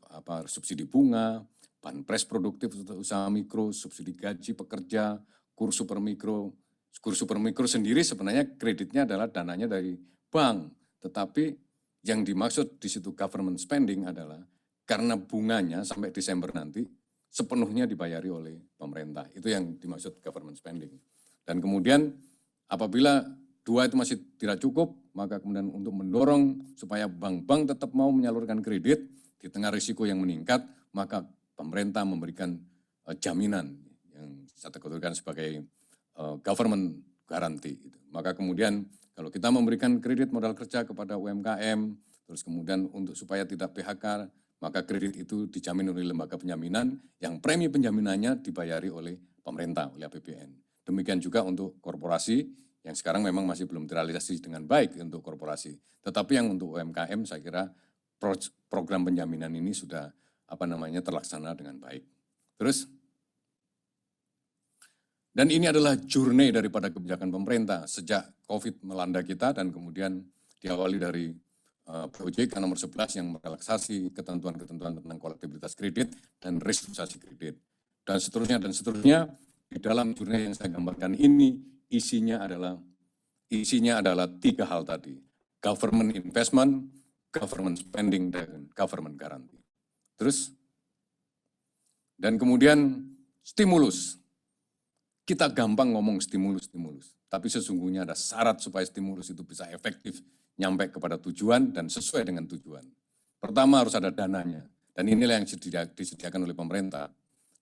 subsidi bunga, banpres produktif untuk usaha mikro, subsidi gaji pekerja, kurs super mikro. Kurs super mikro sendiri sebenarnya kreditnya adalah dananya dari bank, tetapi yang dimaksud di situ government spending adalah karena bunganya sampai Desember nanti sepenuhnya dibayari oleh pemerintah. Itu yang dimaksud government spending. Dan kemudian apabila 2 itu masih tidak cukup, maka kemudian untuk mendorong supaya bank-bank tetap mau menyalurkan kredit di tengah risiko yang meningkat, maka pemerintah memberikan jaminan yang saya kategorikan sebagai government guarantee. Maka kemudian kalau kita memberikan kredit modal kerja kepada UMKM, terus kemudian untuk supaya tidak PHK, maka kredit itu dijamin oleh lembaga penjaminan yang premi penjaminannya dibayari oleh pemerintah, oleh APBN. Demikian juga untuk korporasi yang sekarang memang masih belum terrealisasi dengan baik untuk korporasi. Tetapi yang untuk UMKM saya kira program penjaminan ini sudah terlaksana dengan baik. Terus, dan ini adalah journey daripada kebijakan pemerintah sejak COVID melanda kita dan kemudian diawali dari OJK nomor 11 yang merelaksasi ketentuan-ketentuan tentang kolektibilitas kredit dan restrukturisasi kredit. Dan seterusnya, di dalam journey yang saya gambarkan ini isinya adalah 3 hal tadi. Government investment, government spending, dan government guarantee. Terus, dan kemudian stimulus. Kita gampang ngomong stimulus, tapi sesungguhnya ada syarat supaya stimulus itu bisa efektif nyampe kepada tujuan dan sesuai dengan tujuan. Pertama harus ada dananya, dan inilah yang disediakan oleh pemerintah.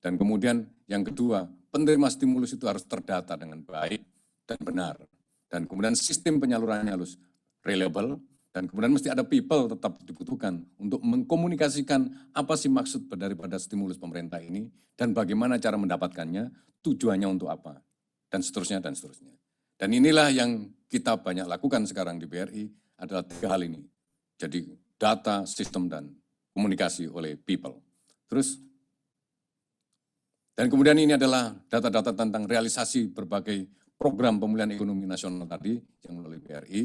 Dan kemudian yang kedua, penerima stimulus itu harus terdata dengan baik dan benar. Dan kemudian sistem penyalurannya harus reliable, dan kemudian mesti ada people tetap dibutuhkan untuk mengkomunikasikan apa sih maksud daripada stimulus pemerintah ini, dan bagaimana cara mendapatkannya, tujuannya untuk apa, dan seterusnya, dan seterusnya. Dan inilah yang kita banyak lakukan sekarang di BRI, adalah 3 hal ini. Jadi data, sistem, dan komunikasi oleh people. Terus, dan kemudian ini adalah data-data tentang realisasi berbagai program pemulihan ekonomi nasional tadi yang melalui BRI.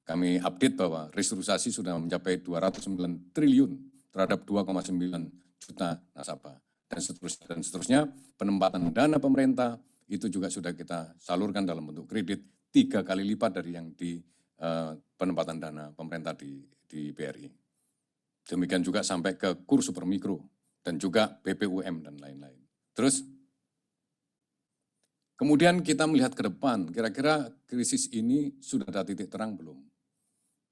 Kami update bahwa restrukturisasi sudah mencapai 209 triliun terhadap 2,9 juta nasabah. Dan seterusnya, penempatan dana pemerintah itu juga sudah kita salurkan dalam bentuk kredit 3 kali lipat dari yang di penempatan dana pemerintah di BRI. Demikian juga sampai ke kurs super mikro. dan juga BPUM dan lain-lain. Terus kemudian kita melihat ke depan, kira-kira krisis ini sudah ada titik terang belum?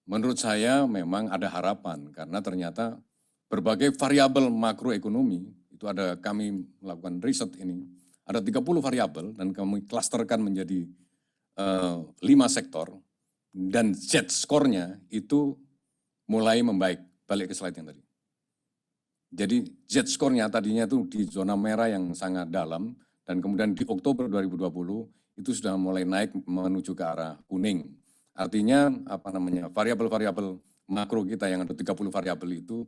Menurut saya memang ada harapan karena ternyata berbagai variabel makroekonomi, itu ada kami melakukan riset ini, ada 30 variabel dan kami klasterkan menjadi 5 sektor dan Z-score-nya itu mulai membaik, balik ke slide yang tadi. Jadi Z-score-nya tadinya itu di zona merah yang sangat dalam dan kemudian di Oktober 2020 itu sudah mulai naik menuju ke arah kuning. Artinya variabel-variabel makro kita yang ada 30 variabel itu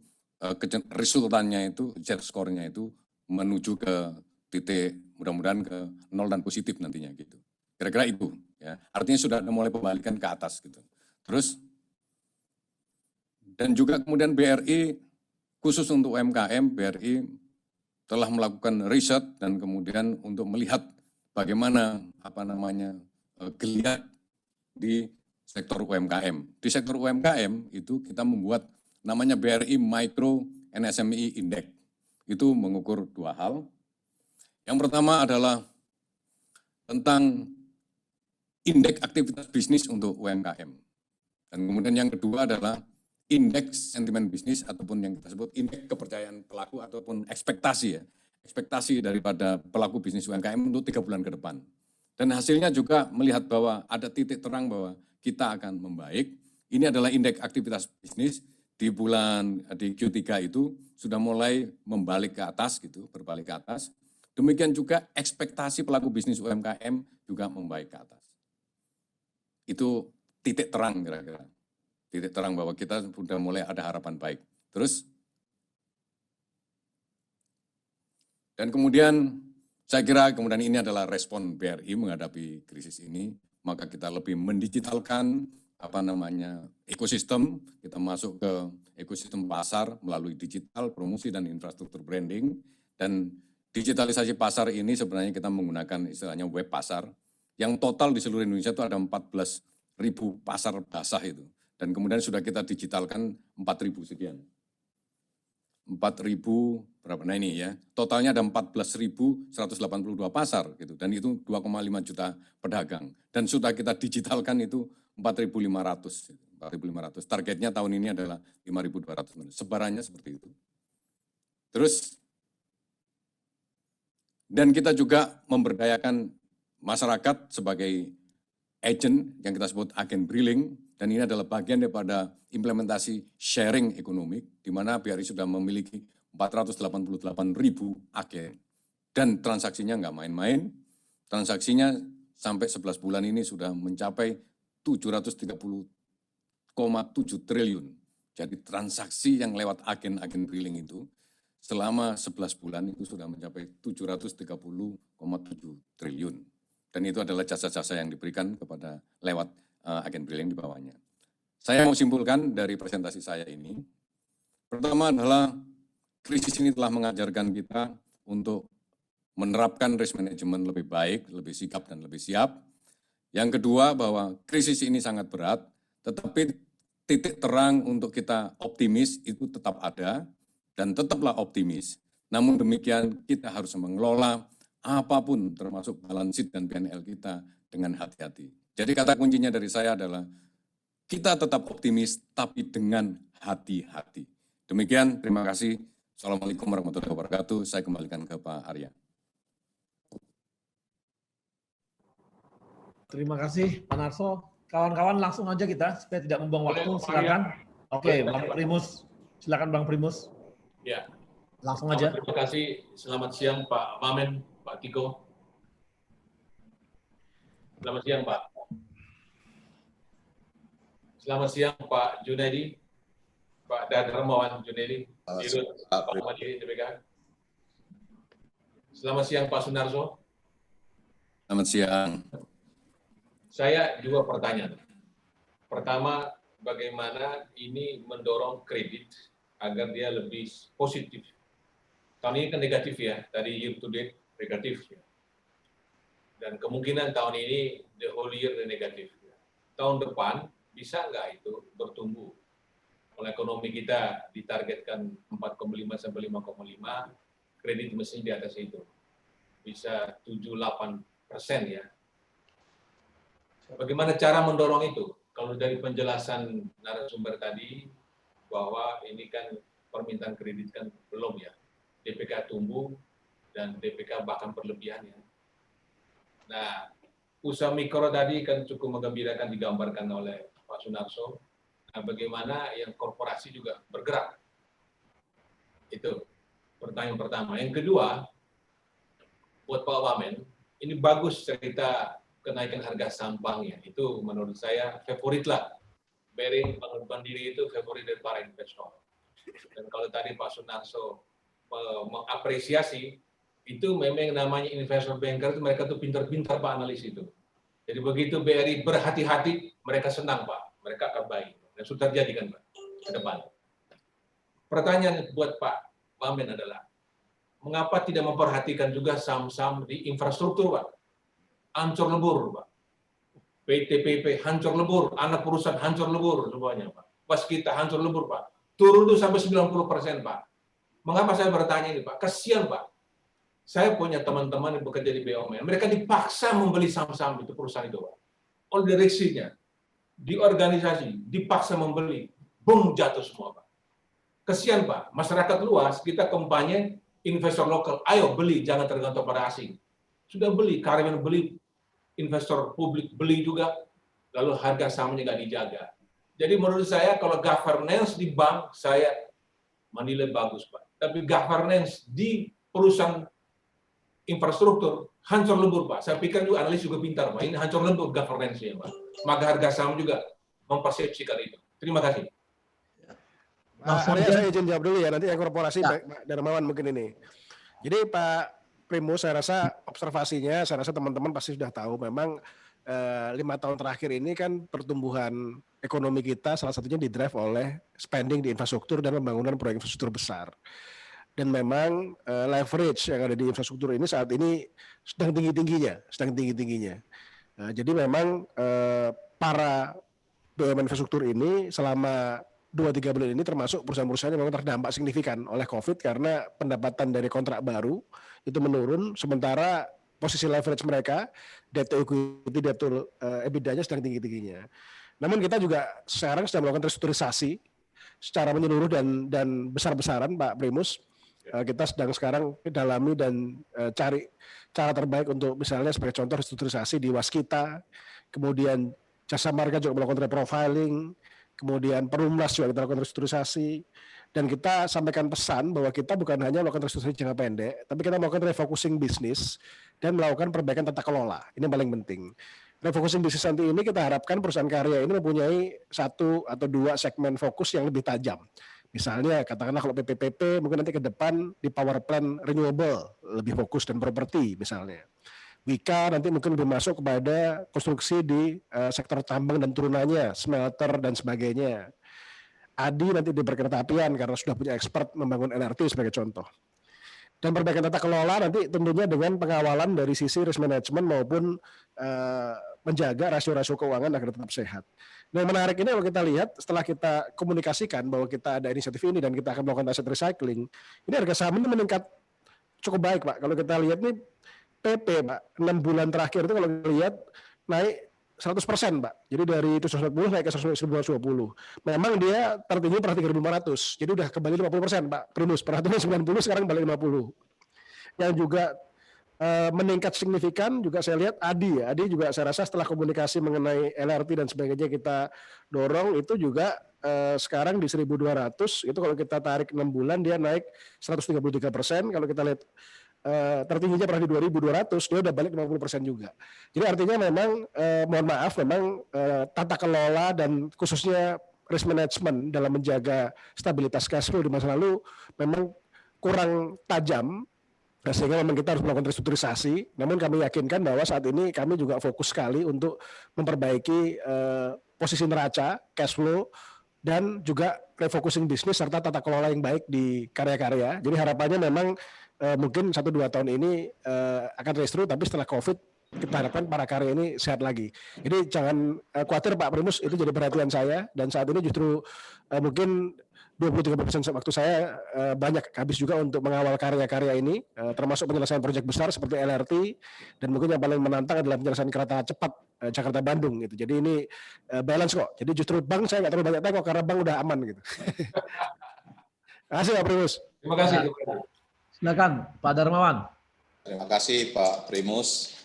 resultannya itu Z-score-nya itu menuju ke titik mudah-mudahan ke 0 dan positif nantinya gitu. Kira-kira itu ya. Artinya sudah mulai pembalikan ke atas gitu. Terus dan juga kemudian BRI khusus untuk UMKM, BRI telah melakukan riset dan kemudian untuk melihat bagaimana geliat di sektor UMKM. Di sektor UMKM itu kita membuat namanya BRI Micro and SME Index. Itu mengukur 2 hal. Yang pertama adalah tentang indeks aktivitas bisnis untuk UMKM. Dan kemudian yang kedua adalah indeks sentimen bisnis ataupun yang kita sebut indeks kepercayaan pelaku ataupun ekspektasi ya. Ekspektasi daripada pelaku bisnis UMKM untuk 3 bulan ke depan. Dan hasilnya juga melihat bahwa ada titik terang bahwa kita akan membaik. Ini adalah indeks aktivitas bisnis di Q3 itu sudah mulai membalik ke atas gitu, berbalik ke atas. Demikian juga ekspektasi pelaku bisnis UMKM juga membaik ke atas. Itu titik terang kira-kira. Titik terang bahwa kita sudah mulai ada harapan baik. Terus, dan kemudian saya kira kemudian ini adalah respon BRI menghadapi krisis ini, maka kita lebih mendigitalkan ekosistem, kita masuk ke ekosistem pasar melalui digital, promosi dan infrastruktur branding, dan digitalisasi pasar ini sebenarnya kita menggunakan istilahnya web pasar, yang total di seluruh Indonesia itu ada 14.000 pasar basah itu. Dan kemudian sudah kita digitalkan 4.000 sekian. 4.000 berapa? Nah ini ya, totalnya ada 14.182 pasar gitu. Dan itu 2,5 juta pedagang. Dan sudah kita digitalkan itu 4.500. 4.500. Targetnya tahun ini adalah 5.200. Sebarannya seperti itu. Terus, dan kita juga memberdayakan masyarakat sebagai agent yang kita sebut agen briling, dan ini adalah bagian daripada implementasi sharing ekonomi, di mana BRI sudah memiliki 488.000 agen, dan transaksinya nggak main-main, transaksinya sampai 11 bulan ini sudah mencapai 730,7 triliun. Jadi transaksi yang lewat agen-agen briling itu, selama 11 bulan itu sudah mencapai 730,7 triliun. Dan itu adalah jasa-jasa yang diberikan kepada lewat agen briling di bawahnya. Saya mau simpulkan dari presentasi saya ini, pertama adalah krisis ini telah mengajarkan kita untuk menerapkan risk management lebih baik, lebih sigap dan lebih siap. Yang kedua bahwa krisis ini sangat berat, tetapi titik terang untuk kita optimis itu tetap ada dan tetaplah optimis. Namun demikian kita harus mengelola apapun termasuk balance sheet dan P&L kita dengan hati-hati. Jadi kata kuncinya dari saya adalah kita tetap optimis tapi dengan hati-hati. Demikian, terima kasih. Assalamualaikum warahmatullahi wabarakatuh. Saya kembalikan ke Pak Arya. Terima kasih Pak Narso. Kawan-kawan langsung aja kita supaya tidak membuang waktu. Silakan. Oke, Bang Primus. Silakan Bang Primus. Ya. Langsung aja. Terima kasih. Selamat siang Pak Mamen, Pak Tiko. Selamat siang Pak. Selamat siang Pak Junaidi, Pak Darmawan Junaidi, Dirut Pak Mandiri TBK. Selamat siang Pak Sunarso. Selamat siang. Saya juga pertanyaan. Pertama, bagaimana ini mendorong kredit agar dia lebih positif. Tahun ini kan negatif ya, tadi year to date negatif. Ya. Dan kemungkinan tahun ini the whole year negatif. Ya. Tahun depan bisa nggak itu bertumbuh Kalau ekonomi kita ditargetkan 4,5 sampai 5,5, kredit mesti di atas itu. Bisa 7-8% ya. Bagaimana cara mendorong itu? Kalau dari penjelasan narasumber tadi, bahwa ini kan permintaan kredit kan belum ya. DPK tumbuh dan DPK bahkan berlebihan ya. Nah, usaha mikro tadi kan cukup menggembirakan digambarkan oleh Pak Sunarso. Nah, bagaimana yang korporasi juga bergerak? Itu pertanyaan pertama. Yang kedua, buat Pak Wamen, ini bagus cerita kenaikan harga saham bank ya. Itu menurut saya favorit lah. Bearing Bank Mandiri itu favorit dari para investor. Dan kalau tadi Pak Sunarso mengapresiasi, itu memang namanya investor banker itu mereka tuh pintar-pintar Pak analis itu. Jadi begitu BRI berhati-hati, mereka senang Pak, mereka akan baik. Dan sudah terjadi kan Pak, ke depan. Pertanyaan buat Pak Wamen adalah, mengapa tidak memperhatikan juga saham-saham di infrastruktur Pak? Hancur lebur Pak. PTPP hancur lebur, anak perusahaan hancur lebur semuanya Pak. Pas kita hancur lebur Pak, turun tuh sampai 90% Pak. Mengapa saya bertanya ini Pak? Kasihan Pak. Saya punya teman-teman yang bekerja di BUMN, mereka dipaksa membeli saham-saham itu perusahaan itu Pak. Oleh direksinya, di organisasi, dipaksa membeli, boom jatuh semua Pak. Kasihan Pak, masyarakat luas kita kampanye investor lokal, ayo beli, jangan tergantung pada asing. Sudah beli, karyawan beli, investor publik beli juga, lalu harga sahamnya nggak dijaga. Jadi menurut saya kalau governance di bank, saya menilai bagus Pak. Tapi governance di perusahaan infrastruktur, hancur lebur Pak. Saya pikir juga analis juga pintar Pak, ini hancur lebur governance-nya Pak. Maka harga saham juga mempersepsikan itu. Terima kasih. Arya, saya izin jawab dulu ya, nanti yang korporasi Pak Darmawan mungkin ini. Jadi Pak Primus, saya rasa observasinya, saya rasa teman-teman pasti sudah tahu, memang 5 tahun terakhir ini kan pertumbuhan ekonomi kita salah satunya didrive oleh spending di infrastruktur dan pembangunan proyek infrastruktur besar. Dan memang leverage yang ada di infrastruktur ini saat ini sedang tinggi-tingginya. Jadi memang para BUMN infrastruktur ini selama 2-3 bulan ini termasuk perusahaan-perusahaan yang memang terdampak signifikan oleh COVID karena pendapatan dari kontrak baru itu menurun, sementara posisi leverage mereka, debt to equity, debt to EBITDA-nya sedang tinggi-tingginya. Namun kita juga sekarang sedang melakukan restrukturisasi secara menyeluruh dan besar-besaran Pak Primus. Kita sedang sekarang dalami dan cari cara terbaik untuk misalnya sebagai contoh restrukturisasi di Waskita, kemudian Jasa Marga juga melakukan reprofiling, kemudian Perumnas juga kita lakukan restrukturisasi, dan kita sampaikan pesan bahwa kita bukan hanya melakukan restrukturisasi jangka pendek, tapi kita melakukan refocusing bisnis dan melakukan perbaikan tata kelola. Ini yang paling penting. Refocusing bisnis nanti ini kita harapkan perusahaan karya ini mempunyai 1 atau 2 segmen fokus yang lebih tajam. Misalnya katakanlah kalau PPPP mungkin nanti ke depan di power plant renewable lebih fokus dan properti misalnya. Wika nanti mungkin lebih masuk kepada konstruksi di sektor tambang dan turunannya, smelter dan sebagainya. Adi nanti di perkeretaapian karena sudah punya expert membangun LRT sebagai contoh. Dan perbaikan tata kelola nanti tentunya dengan pengawalan dari sisi risk management maupun menjaga rasio-rasio keuangan agar tetap sehat. Nah, yang menarik ini kalau kita lihat setelah kita komunikasikan bahwa kita ada inisiatif ini dan kita akan melakukan aset recycling, ini harga saham ini meningkat cukup baik Pak. Kalau kita lihat nih PP Pak, 6 bulan terakhir itu kalau kita lihat naik 100% Pak. Jadi dari 740 naik ke 120. Memang dia tertinggi pernah 3.500. Jadi udah kembali 50% Pak. Primus, pernah 90 sekarang balik 50. Yang juga meningkat signifikan juga saya lihat Adi ya. Adi juga saya rasa setelah komunikasi mengenai LRT dan sebagainya kita dorong itu juga sekarang di 1.200 itu kalau kita tarik 6 bulan dia naik 133%. Kalau kita lihat tertingginya pernah di 2.200 dia udah balik 50% juga. Jadi artinya memang mohon maaf memang tata kelola dan khususnya risk management dalam menjaga stabilitas cash flow di masa lalu memang kurang tajam. Sehingga memang kita harus melakukan restrukturisasi, namun kami yakinkan bahwa saat ini kami juga fokus sekali untuk memperbaiki posisi neraca, cash flow, dan juga refocusing bisnis serta tata kelola yang baik di karya-karya. Jadi harapannya memang mungkin 1-2 tahun ini akan restru, tapi setelah COVID kita harapkan para karya ini sehat lagi. Jadi jangan khawatir Pak Primus, itu jadi perhatian saya, dan saat ini justru mungkin 20-30% waktu saya banyak habis juga untuk mengawal karya-karya ini, termasuk penyelesaian proyek besar seperti LRT, dan mungkin yang paling menantang adalah penyelesaian kereta cepat Jakarta-Bandung gitu. Jadi ini balance kok. Jadi justru bank saya nggak terlalu banyak tengok karena bank udah aman gitu. Terima kasih Pak Primus. Terima kasih. Silakan Pak Darmawan. Terima kasih Pak Primus.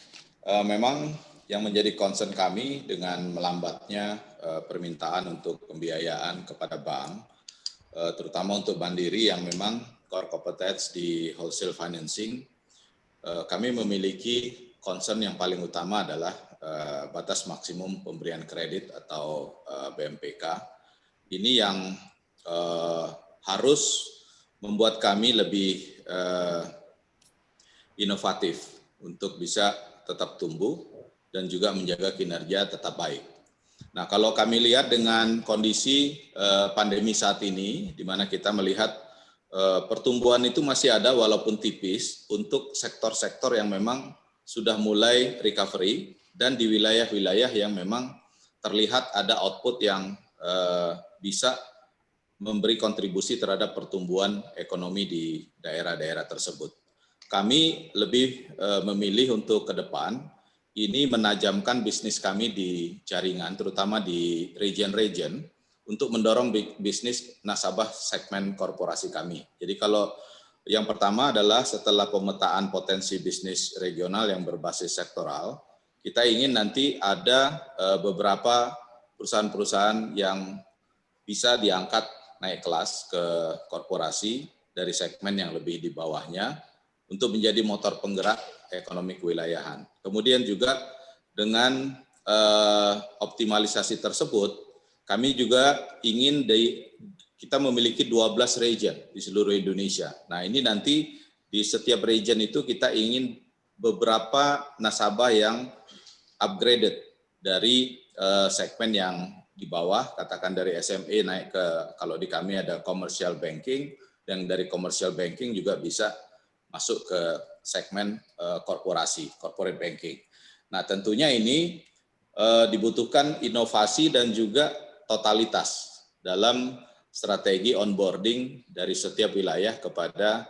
Memang yang menjadi concern kami dengan melambatnya permintaan untuk pembiayaan kepada bank, terutama untuk Mandiri yang memang core competence di wholesale financing, kami memiliki concern yang paling utama adalah batas maksimum pemberian kredit atau BMPK. Ini yang harus membuat kami lebih inovatif untuk bisa tetap tumbuh dan juga menjaga kinerja tetap baik. Nah, kalau kami lihat dengan kondisi pandemi saat ini, di mana kita melihat pertumbuhan itu masih ada walaupun tipis untuk sektor-sektor yang memang sudah mulai recovery dan di wilayah-wilayah yang memang terlihat ada output yang bisa memberi kontribusi terhadap pertumbuhan ekonomi di daerah-daerah tersebut. Kami lebih memilih untuk ke depan ini menajamkan bisnis kami di jaringan, terutama di region-region, untuk mendorong bisnis nasabah segmen korporasi kami. Jadi kalau yang pertama adalah setelah pemetaan potensi bisnis regional yang berbasis sektoral, kita ingin nanti ada beberapa perusahaan-perusahaan yang bisa diangkat naik kelas ke korporasi dari segmen yang lebih di bawahnya, untuk menjadi motor penggerak ekonomi kewilayahan. Kemudian juga dengan optimalisasi tersebut, kami juga ingin kita memiliki 12 region di seluruh Indonesia. Nah, ini nanti di setiap region itu kita ingin beberapa nasabah yang upgraded dari segmen yang di bawah, katakan dari SME naik ke, kalau di kami ada commercial banking, yang dari commercial banking juga bisa masuk ke segmen korporasi, corporate banking. Nah, tentunya ini dibutuhkan inovasi dan juga totalitas dalam strategi onboarding dari setiap wilayah kepada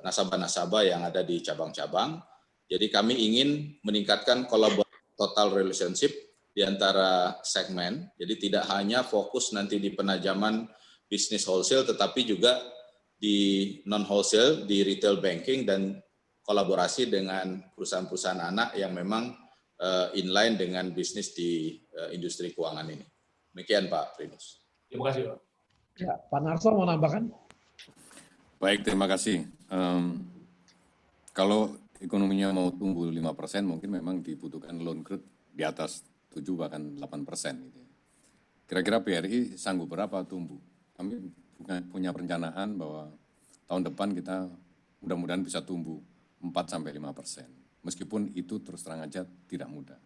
nasabah-nasabah yang ada di cabang-cabang. Jadi kami ingin meningkatkan kolaborasi total relationship di antara segmen. Jadi tidak hanya fokus nanti di penajaman bisnis wholesale, tetapi juga di non-wholesale, di retail banking, dan kolaborasi dengan perusahaan-perusahaan anak yang memang inline dengan bisnis di industri keuangan ini. Demikian Pak Primus. Terima kasih Pak. Ya, Pak Narso mau nambahkan? Baik, terima kasih. Kalau ekonominya mau tumbuh 5%, mungkin memang dibutuhkan loan growth di atas 7 bahkan 8%. Gitu. Kira-kira BRI sanggup berapa tumbuh? Kami punya perencanaan bahwa tahun depan kita mudah-mudahan bisa tumbuh 4-5%. Meskipun itu terus terang aja tidak mudah.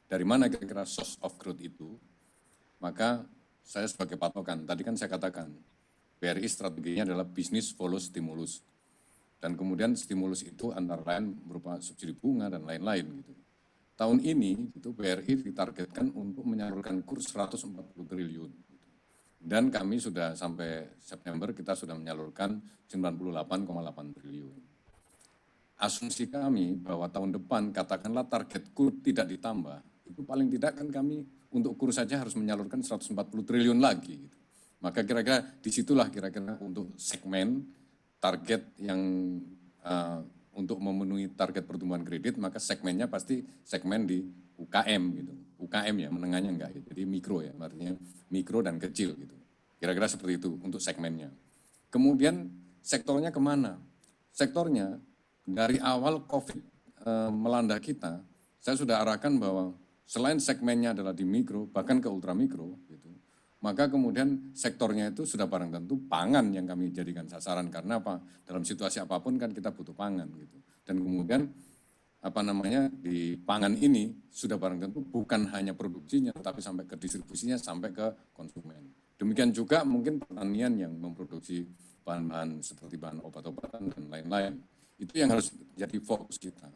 Dari mana kira-kira source of growth itu? Maka saya sebagai patokan, tadi kan saya katakan, BRI strateginya adalah bisnis follow stimulus. Dan kemudian stimulus itu antara lain berupa subsidi bunga dan lain-lain gitu. Tahun ini itu BRI ditargetkan untuk menyalurkan kurs 140 triliun. Dan kami sudah sampai September kita sudah menyalurkan 98,8 triliun. Asumsi kami bahwa tahun depan katakanlah target kurs tidak ditambah, itu paling tidak kan kami untuk kurs saja harus menyalurkan 140 triliun lagi. Gitu. Maka kira-kira disitulah kira-kira untuk segmen target yang untuk memenuhi target pertumbuhan kredit, maka segmennya pasti segmen di UKM gitu. UKM ya, menengahnya enggak ya. Jadi mikro ya, artinya mikro dan kecil gitu. Kira-kira seperti itu untuk segmennya. Kemudian sektornya kemana? Sektornya dari awal COVID melanda kita, saya sudah arahkan bahwa selain segmennya adalah di mikro, bahkan ke ultramikro gitu. Maka kemudian sektornya itu sudah barang tentu pangan yang kami jadikan sasaran. Karena apa? Dalam situasi apapun kan kita butuh pangan gitu. Dan kemudian di pangan ini sudah barang tentu bukan hanya produksinya, tapi sampai ke distribusinya, sampai ke konsumen. Demikian juga mungkin pertanian yang memproduksi bahan-bahan seperti bahan obat-obatan dan lain-lain. Itu yang harus jadi fokus kita.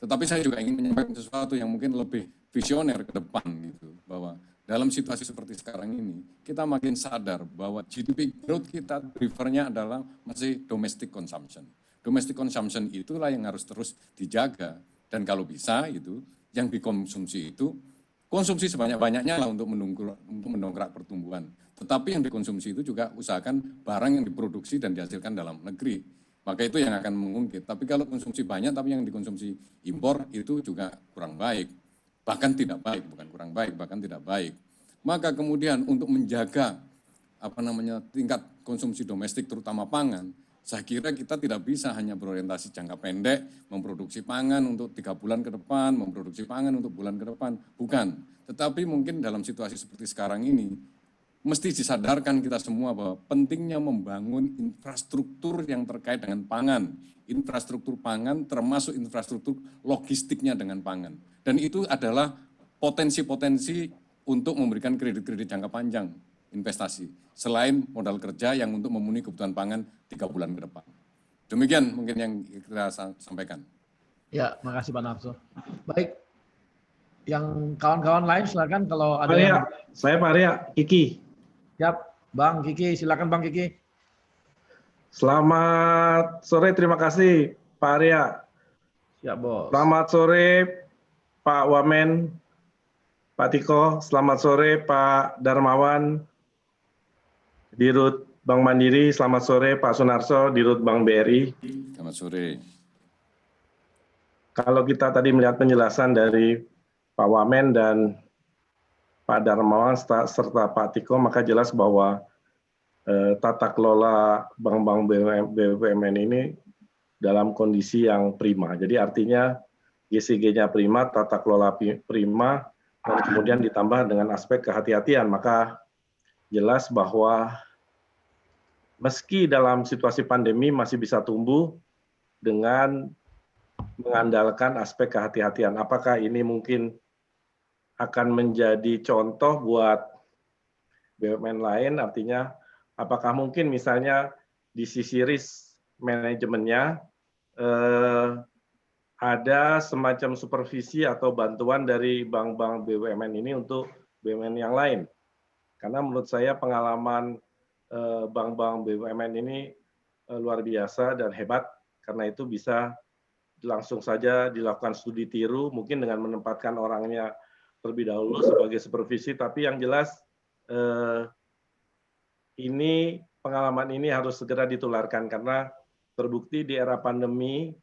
Tetapi saya juga ingin menyampaikan sesuatu yang mungkin lebih visioner ke depan gitu, bahwa dalam situasi seperti sekarang ini, kita makin sadar bahwa GDP growth kita drivernya adalah masih domestic consumption. Domestic consumption itulah yang harus terus dijaga, dan kalau bisa itu yang dikonsumsi itu konsumsi sebanyak-banyaknya lah untuk mendongkrak pertumbuhan. Tetapi yang dikonsumsi itu juga usahakan barang yang diproduksi dan dihasilkan dalam negeri. Maka itu yang akan mengungkit. Tapi kalau konsumsi banyak tapi yang dikonsumsi impor itu juga kurang baik. Bahkan tidak baik, bukan kurang baik, bahkan tidak baik. Maka kemudian untuk menjaga tingkat konsumsi domestik terutama pangan, saya kira kita tidak bisa hanya berorientasi jangka pendek, memproduksi pangan untuk 3 bulan ke depan, memproduksi pangan untuk bulan ke depan, bukan. Tetapi mungkin dalam situasi seperti sekarang ini, mesti disadarkan kita semua bahwa pentingnya membangun infrastruktur yang terkait dengan pangan. Infrastruktur pangan termasuk infrastruktur logistiknya dengan pangan. Dan itu adalah potensi-potensi untuk memberikan kredit-kredit jangka panjang investasi. Selain modal kerja yang untuk memenuhi kebutuhan pangan 3 bulan ke depan. Demikian mungkin yang kita sampaikan. Ya, makasih Pak Narso. Baik, yang kawan-kawan lain silakan kalau ada. Saya Pak Arya, Kiki. Siap, Bang Kiki, silakan Bang Kiki. Selamat sore, terima kasih Pak Arya. Siap, Bos. Selamat sore Pak Wamen, Pak Tiko. Selamat sore Pak Darmawan, Dirut Bank Mandiri. Selamat sore Pak Sunarso, Dirut Bank BRI. Selamat sore. Kalau kita tadi melihat penjelasan dari Pak Wamen dan Pak Darmawan serta Pak Tiko, maka jelas bahwa tata kelola bank-bank BUMN ini dalam kondisi yang prima. Jadi artinya GCG-nya prima, tata kelola prima, dan kemudian ditambah dengan aspek kehati-hatian. Maka jelas bahwa meski dalam situasi pandemi masih bisa tumbuh dengan mengandalkan aspek kehati-hatian. Apakah ini mungkin akan menjadi contoh buat BUMN lain? Artinya apakah mungkin misalnya di sisi risk manajemennya ada semacam supervisi atau bantuan dari bank-bank BUMN ini untuk BUMN yang lain? Karena menurut saya pengalaman bank-bank BUMN ini luar biasa dan hebat, karena itu bisa langsung saja dilakukan studi tiru, mungkin dengan menempatkan orangnya terlebih dahulu sebagai supervisi, tapi yang jelas ini pengalaman ini harus segera ditularkan, karena terbukti di era pandemi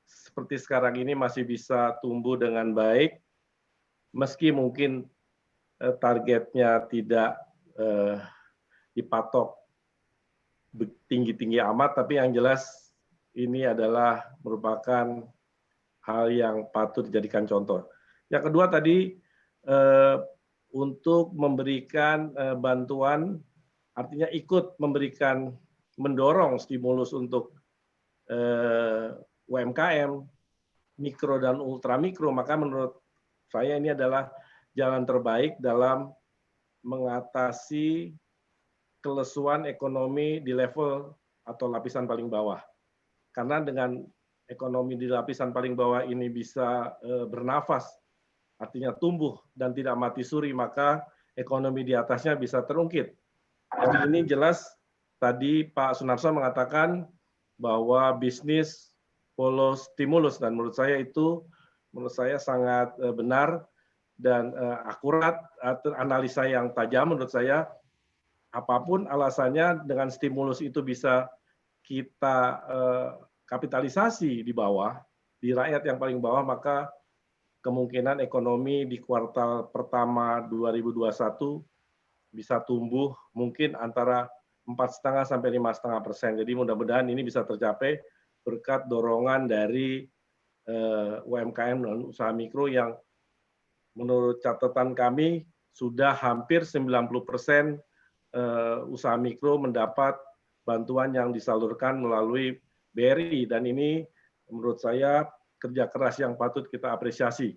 seperti sekarang ini masih bisa tumbuh dengan baik, meski mungkin targetnya tidak dipatok tinggi-tinggi amat, tapi yang jelas ini adalah merupakan hal yang patut dijadikan contoh. Yang kedua tadi untuk memberikan bantuan, artinya ikut memberikan, mendorong stimulus untuk UMKM, mikro dan ultramikro, maka menurut saya ini adalah jalan terbaik dalam mengatasi kelesuan ekonomi di level atau lapisan paling bawah. Karena dengan ekonomi di lapisan paling bawah ini bisa bernafas, artinya tumbuh dan tidak mati suri, maka ekonomi di atasnya bisa terungkit. Jadi ini jelas tadi Pak Sunarso mengatakan bahwa bisnis follow stimulus, dan menurut saya sangat benar dan akurat, analisa yang tajam menurut saya. Apapun alasannya, dengan stimulus itu bisa kita kapitalisasi di bawah, di rakyat yang paling bawah, maka kemungkinan ekonomi di kuartal pertama 2021 bisa tumbuh mungkin antara 4,5 sampai 5,5%. Jadi mudah-mudahan ini bisa tercapai berkat dorongan dari UMKM dan usaha mikro yang menurut catatan kami sudah hampir 90% usaha mikro mendapat bantuan yang disalurkan melalui BRI, dan ini menurut saya kerja keras yang patut kita apresiasi.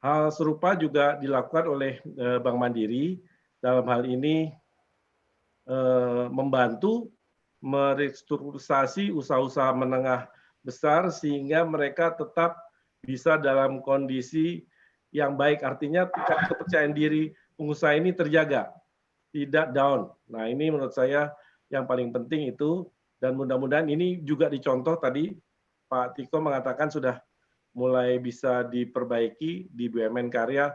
Hal serupa juga dilakukan oleh Bank Mandiri, dalam hal ini membantu merestrukturisasi usaha-usaha menengah besar sehingga mereka tetap bisa dalam kondisi yang baik, artinya tingkat kepercayaan diri pengusaha ini terjaga, tidak down. Nah, ini menurut saya yang paling penting itu, dan mudah-mudahan ini juga dicontoh tadi Pak Tiko mengatakan sudah mulai bisa diperbaiki di BUMN Karya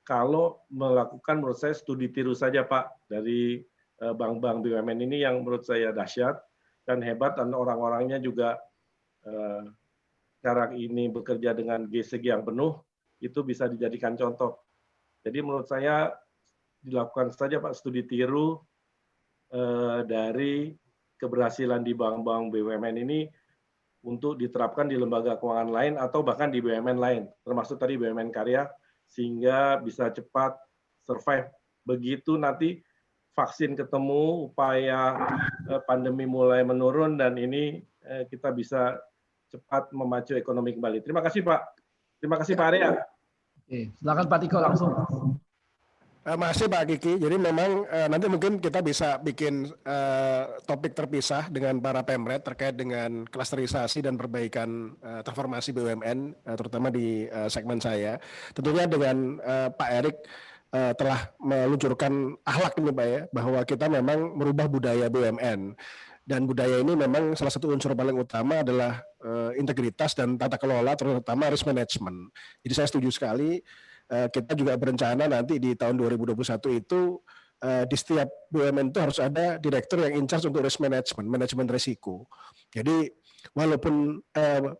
kalau melakukan menurut saya studi tiru saja Pak dari bank-bank BUMN ini yang menurut saya dahsyat dan hebat, dan orang-orangnya juga sekarang ini bekerja dengan GCG yang penuh, itu bisa dijadikan contoh. Jadi menurut saya dilakukan saja Pak studi tiru dari keberhasilan di bank-bank BUMN ini untuk diterapkan di lembaga keuangan lain atau bahkan di BUMN lain, termasuk tadi BUMN Karya, sehingga bisa cepat survive. Begitu nanti vaksin ketemu, upaya pandemi mulai menurun, dan ini kita bisa cepat memacu ekonomi kembali. Terima kasih Pak. Terima kasih Pak Arya. Oke, silakan Pak Tiko langsung. Makasih Pak Kiki. Jadi memang nanti mungkin kita bisa bikin topik terpisah dengan para Pemret terkait dengan klasterisasi dan perbaikan transformasi BUMN, terutama di segmen saya. Tentunya dengan Pak Erik telah meluncurkan akhlak ini Pak ya, bahwa kita memang merubah budaya BUMN. Dan budaya ini memang salah satu unsur paling utama adalah integritas dan tata kelola, terutama risk management. Jadi saya setuju sekali. Kita juga berencana nanti di tahun 2021 itu di setiap BUMN itu harus ada direktur yang in charge untuk risk management, manajemen risiko. Jadi walaupun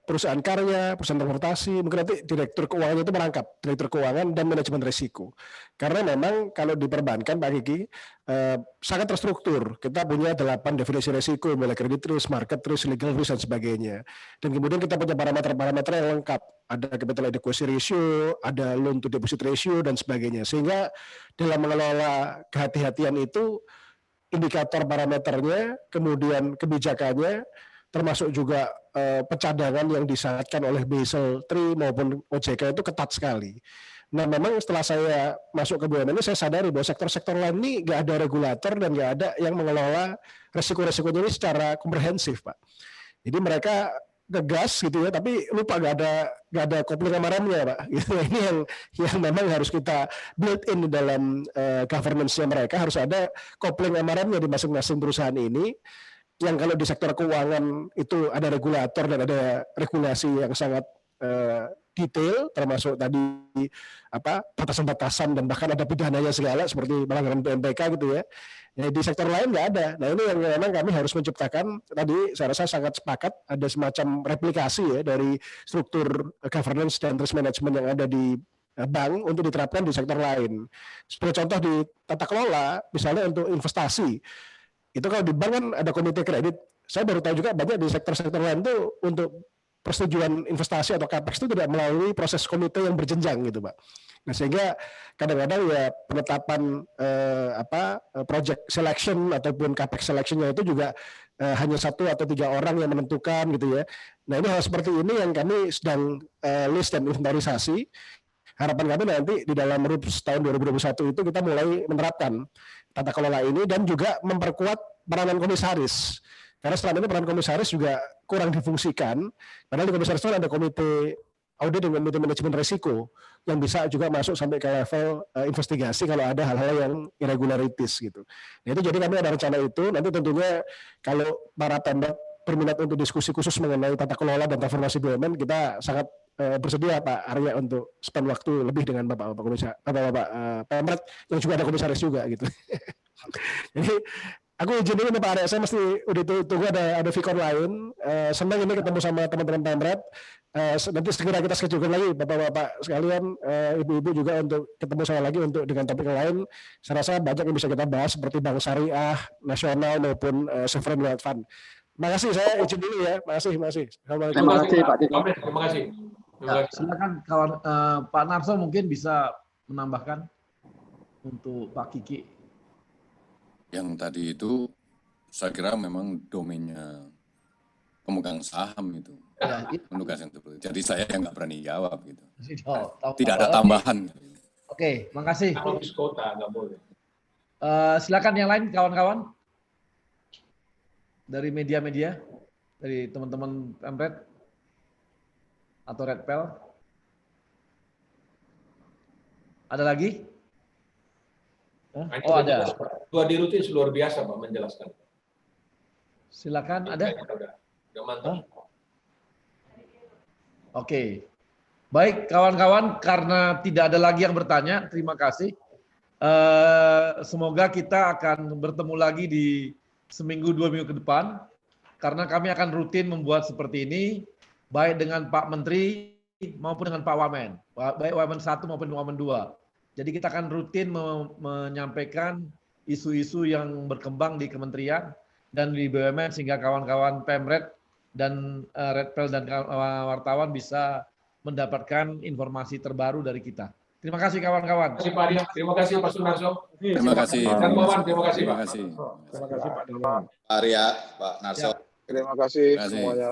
perusahaan karya, perusahaan transportasi, mungkin nanti direktur keuangan itu merangkap direktur keuangan dan manajemen risiko. Karena memang kalau di perbankan Pak Kiki sangat terstruktur. Kita punya 8 definisi risiko, mulai credit risk, market risk, legal risk dan sebagainya. Dan kemudian kita punya parameter-parameter yang lengkap. Ada capital adequacy ratio, ada loan to deposit ratio dan sebagainya. Sehingga dalam mengelola kehati-hatian itu indikator parameternya, kemudian kebijakannya, termasuk juga pencadangan yang disyaratkan oleh Basel III maupun OJK itu ketat sekali. Nah memang setelah saya masuk ke BUMN ini saya sadari bahwa sektor-sektor lain ini nggak ada regulator dan nggak ada yang mengelola resiko-resikonya ini secara komprehensif Pak. Jadi mereka ngegas gitu ya, tapi lupa nggak ada kopling sama remnya Pak. Gitu. Ini yang memang harus kita build in di dalam governance-nya mereka, harus ada kopling sama remnya di masing-masing perusahaan ini. Yang kalau di sektor keuangan itu ada regulator dan ada regulasi yang sangat detail, termasuk tadi batasan-batasan dan bahkan ada pidananya segala seperti pelanggaran PMPK gitu ya. Nah, di sektor lain nggak ada. Nah ini yang memang kami harus menciptakan, tadi saya rasa sangat sepakat, ada semacam replikasi ya dari struktur governance dan risk management yang ada di bank untuk diterapkan di sektor lain. Sebagai contoh di tata kelola, misalnya untuk investasi, itu kalau di bank kan ada komite kredit. Saya baru tahu juga banyak di sektor-sektor lain tuh untuk persetujuan investasi atau capex itu tidak melalui proses komite yang berjenjang gitu Pak. Nah sehingga kadang-kadang ya penetapan project selection ataupun capex selectionnya itu juga hanya 1 atau 3 orang yang menentukan gitu ya. Nah ini hal seperti ini yang kami sedang list dan inventarisasi. Harapan kami nanti di dalam RUPS tahun 2021 itu kita mulai menerapkan tata kelola ini dan juga memperkuat peranan komisaris. Karena selama ini peran komisaris juga kurang difungsikan. Padahal di komisaris itu ada komite audit dan komite manajemen risiko yang bisa juga masuk sampai ke level investigasi kalau ada hal-hal yang irregularities gitu. Nah itu jadi kami ada rencana itu. Nanti tentunya kalau para Pemret berminat untuk diskusi khusus mengenai tata kelola dan transformasi BUMN, kita sangat bersedia Pak Arya untuk spend waktu lebih dengan Bapak-Bapak Pemret yang juga ada komisaris juga gitu. Jadi aku izin dulu nih Pak Arya, saya mesti udah tunggu ada Vicon lain. Senang ini ketemu sama teman-teman Pemret. Nanti segera kita schedulekan lagi Bapak-Bapak sekalian, Ibu-ibu juga untuk ketemu saya lagi untuk dengan topik lain. Saya rasa banyak yang bisa kita bahas seperti bank syariah, nasional maupun sovereign wealth fund. Terima kasih, saya izin dulu ya. Terima kasih. Terima kasih Pak Tiko. Terima kasih. Ya, silakan kawan Pak Narso mungkin bisa menambahkan untuk Pak Kiki. Yang tadi itu saya kira memang domainnya pemegang saham itu. Ya, Menugaskan itu. Jadi saya yang nggak berani jawab gitu. Tidak ada tambahan. Oke, makasih. Analis kota nggak boleh. Silakan yang lain kawan-kawan dari media-media, dari teman-teman Pemret atau Redpel. Ada lagi? Hah? Hanya Oh, udah ada. jelas, Pak. Dua Dirutis luar biasa Pak menjelaskan. Silakan, ada? Udah mantap. Oke. Baik, kawan-kawan, karena tidak ada lagi yang bertanya, terima kasih. Semoga kita akan bertemu lagi di seminggu 2 minggu ke depan, karena kami akan rutin membuat seperti ini, baik dengan Pak Menteri maupun dengan Pak Wamen, baik Wamen 1 maupun Wamen 2. Jadi kita akan rutin menyampaikan isu-isu yang berkembang di kementerian dan di BUMN, sehingga kawan-kawan Pemret dan Redpel dan wartawan bisa mendapatkan informasi terbaru dari kita. Terima kasih kawan-kawan. Terima kasih Pak Arya, terima kasih Pak Sunarso. Terima kasih. Kang Wawan, terima kasih Terima Pak. kasih. Terima kasih Pak Darmawan. Pak Arya, Pak Narso. Ya. Terima kasih Terima kasih. semuanya.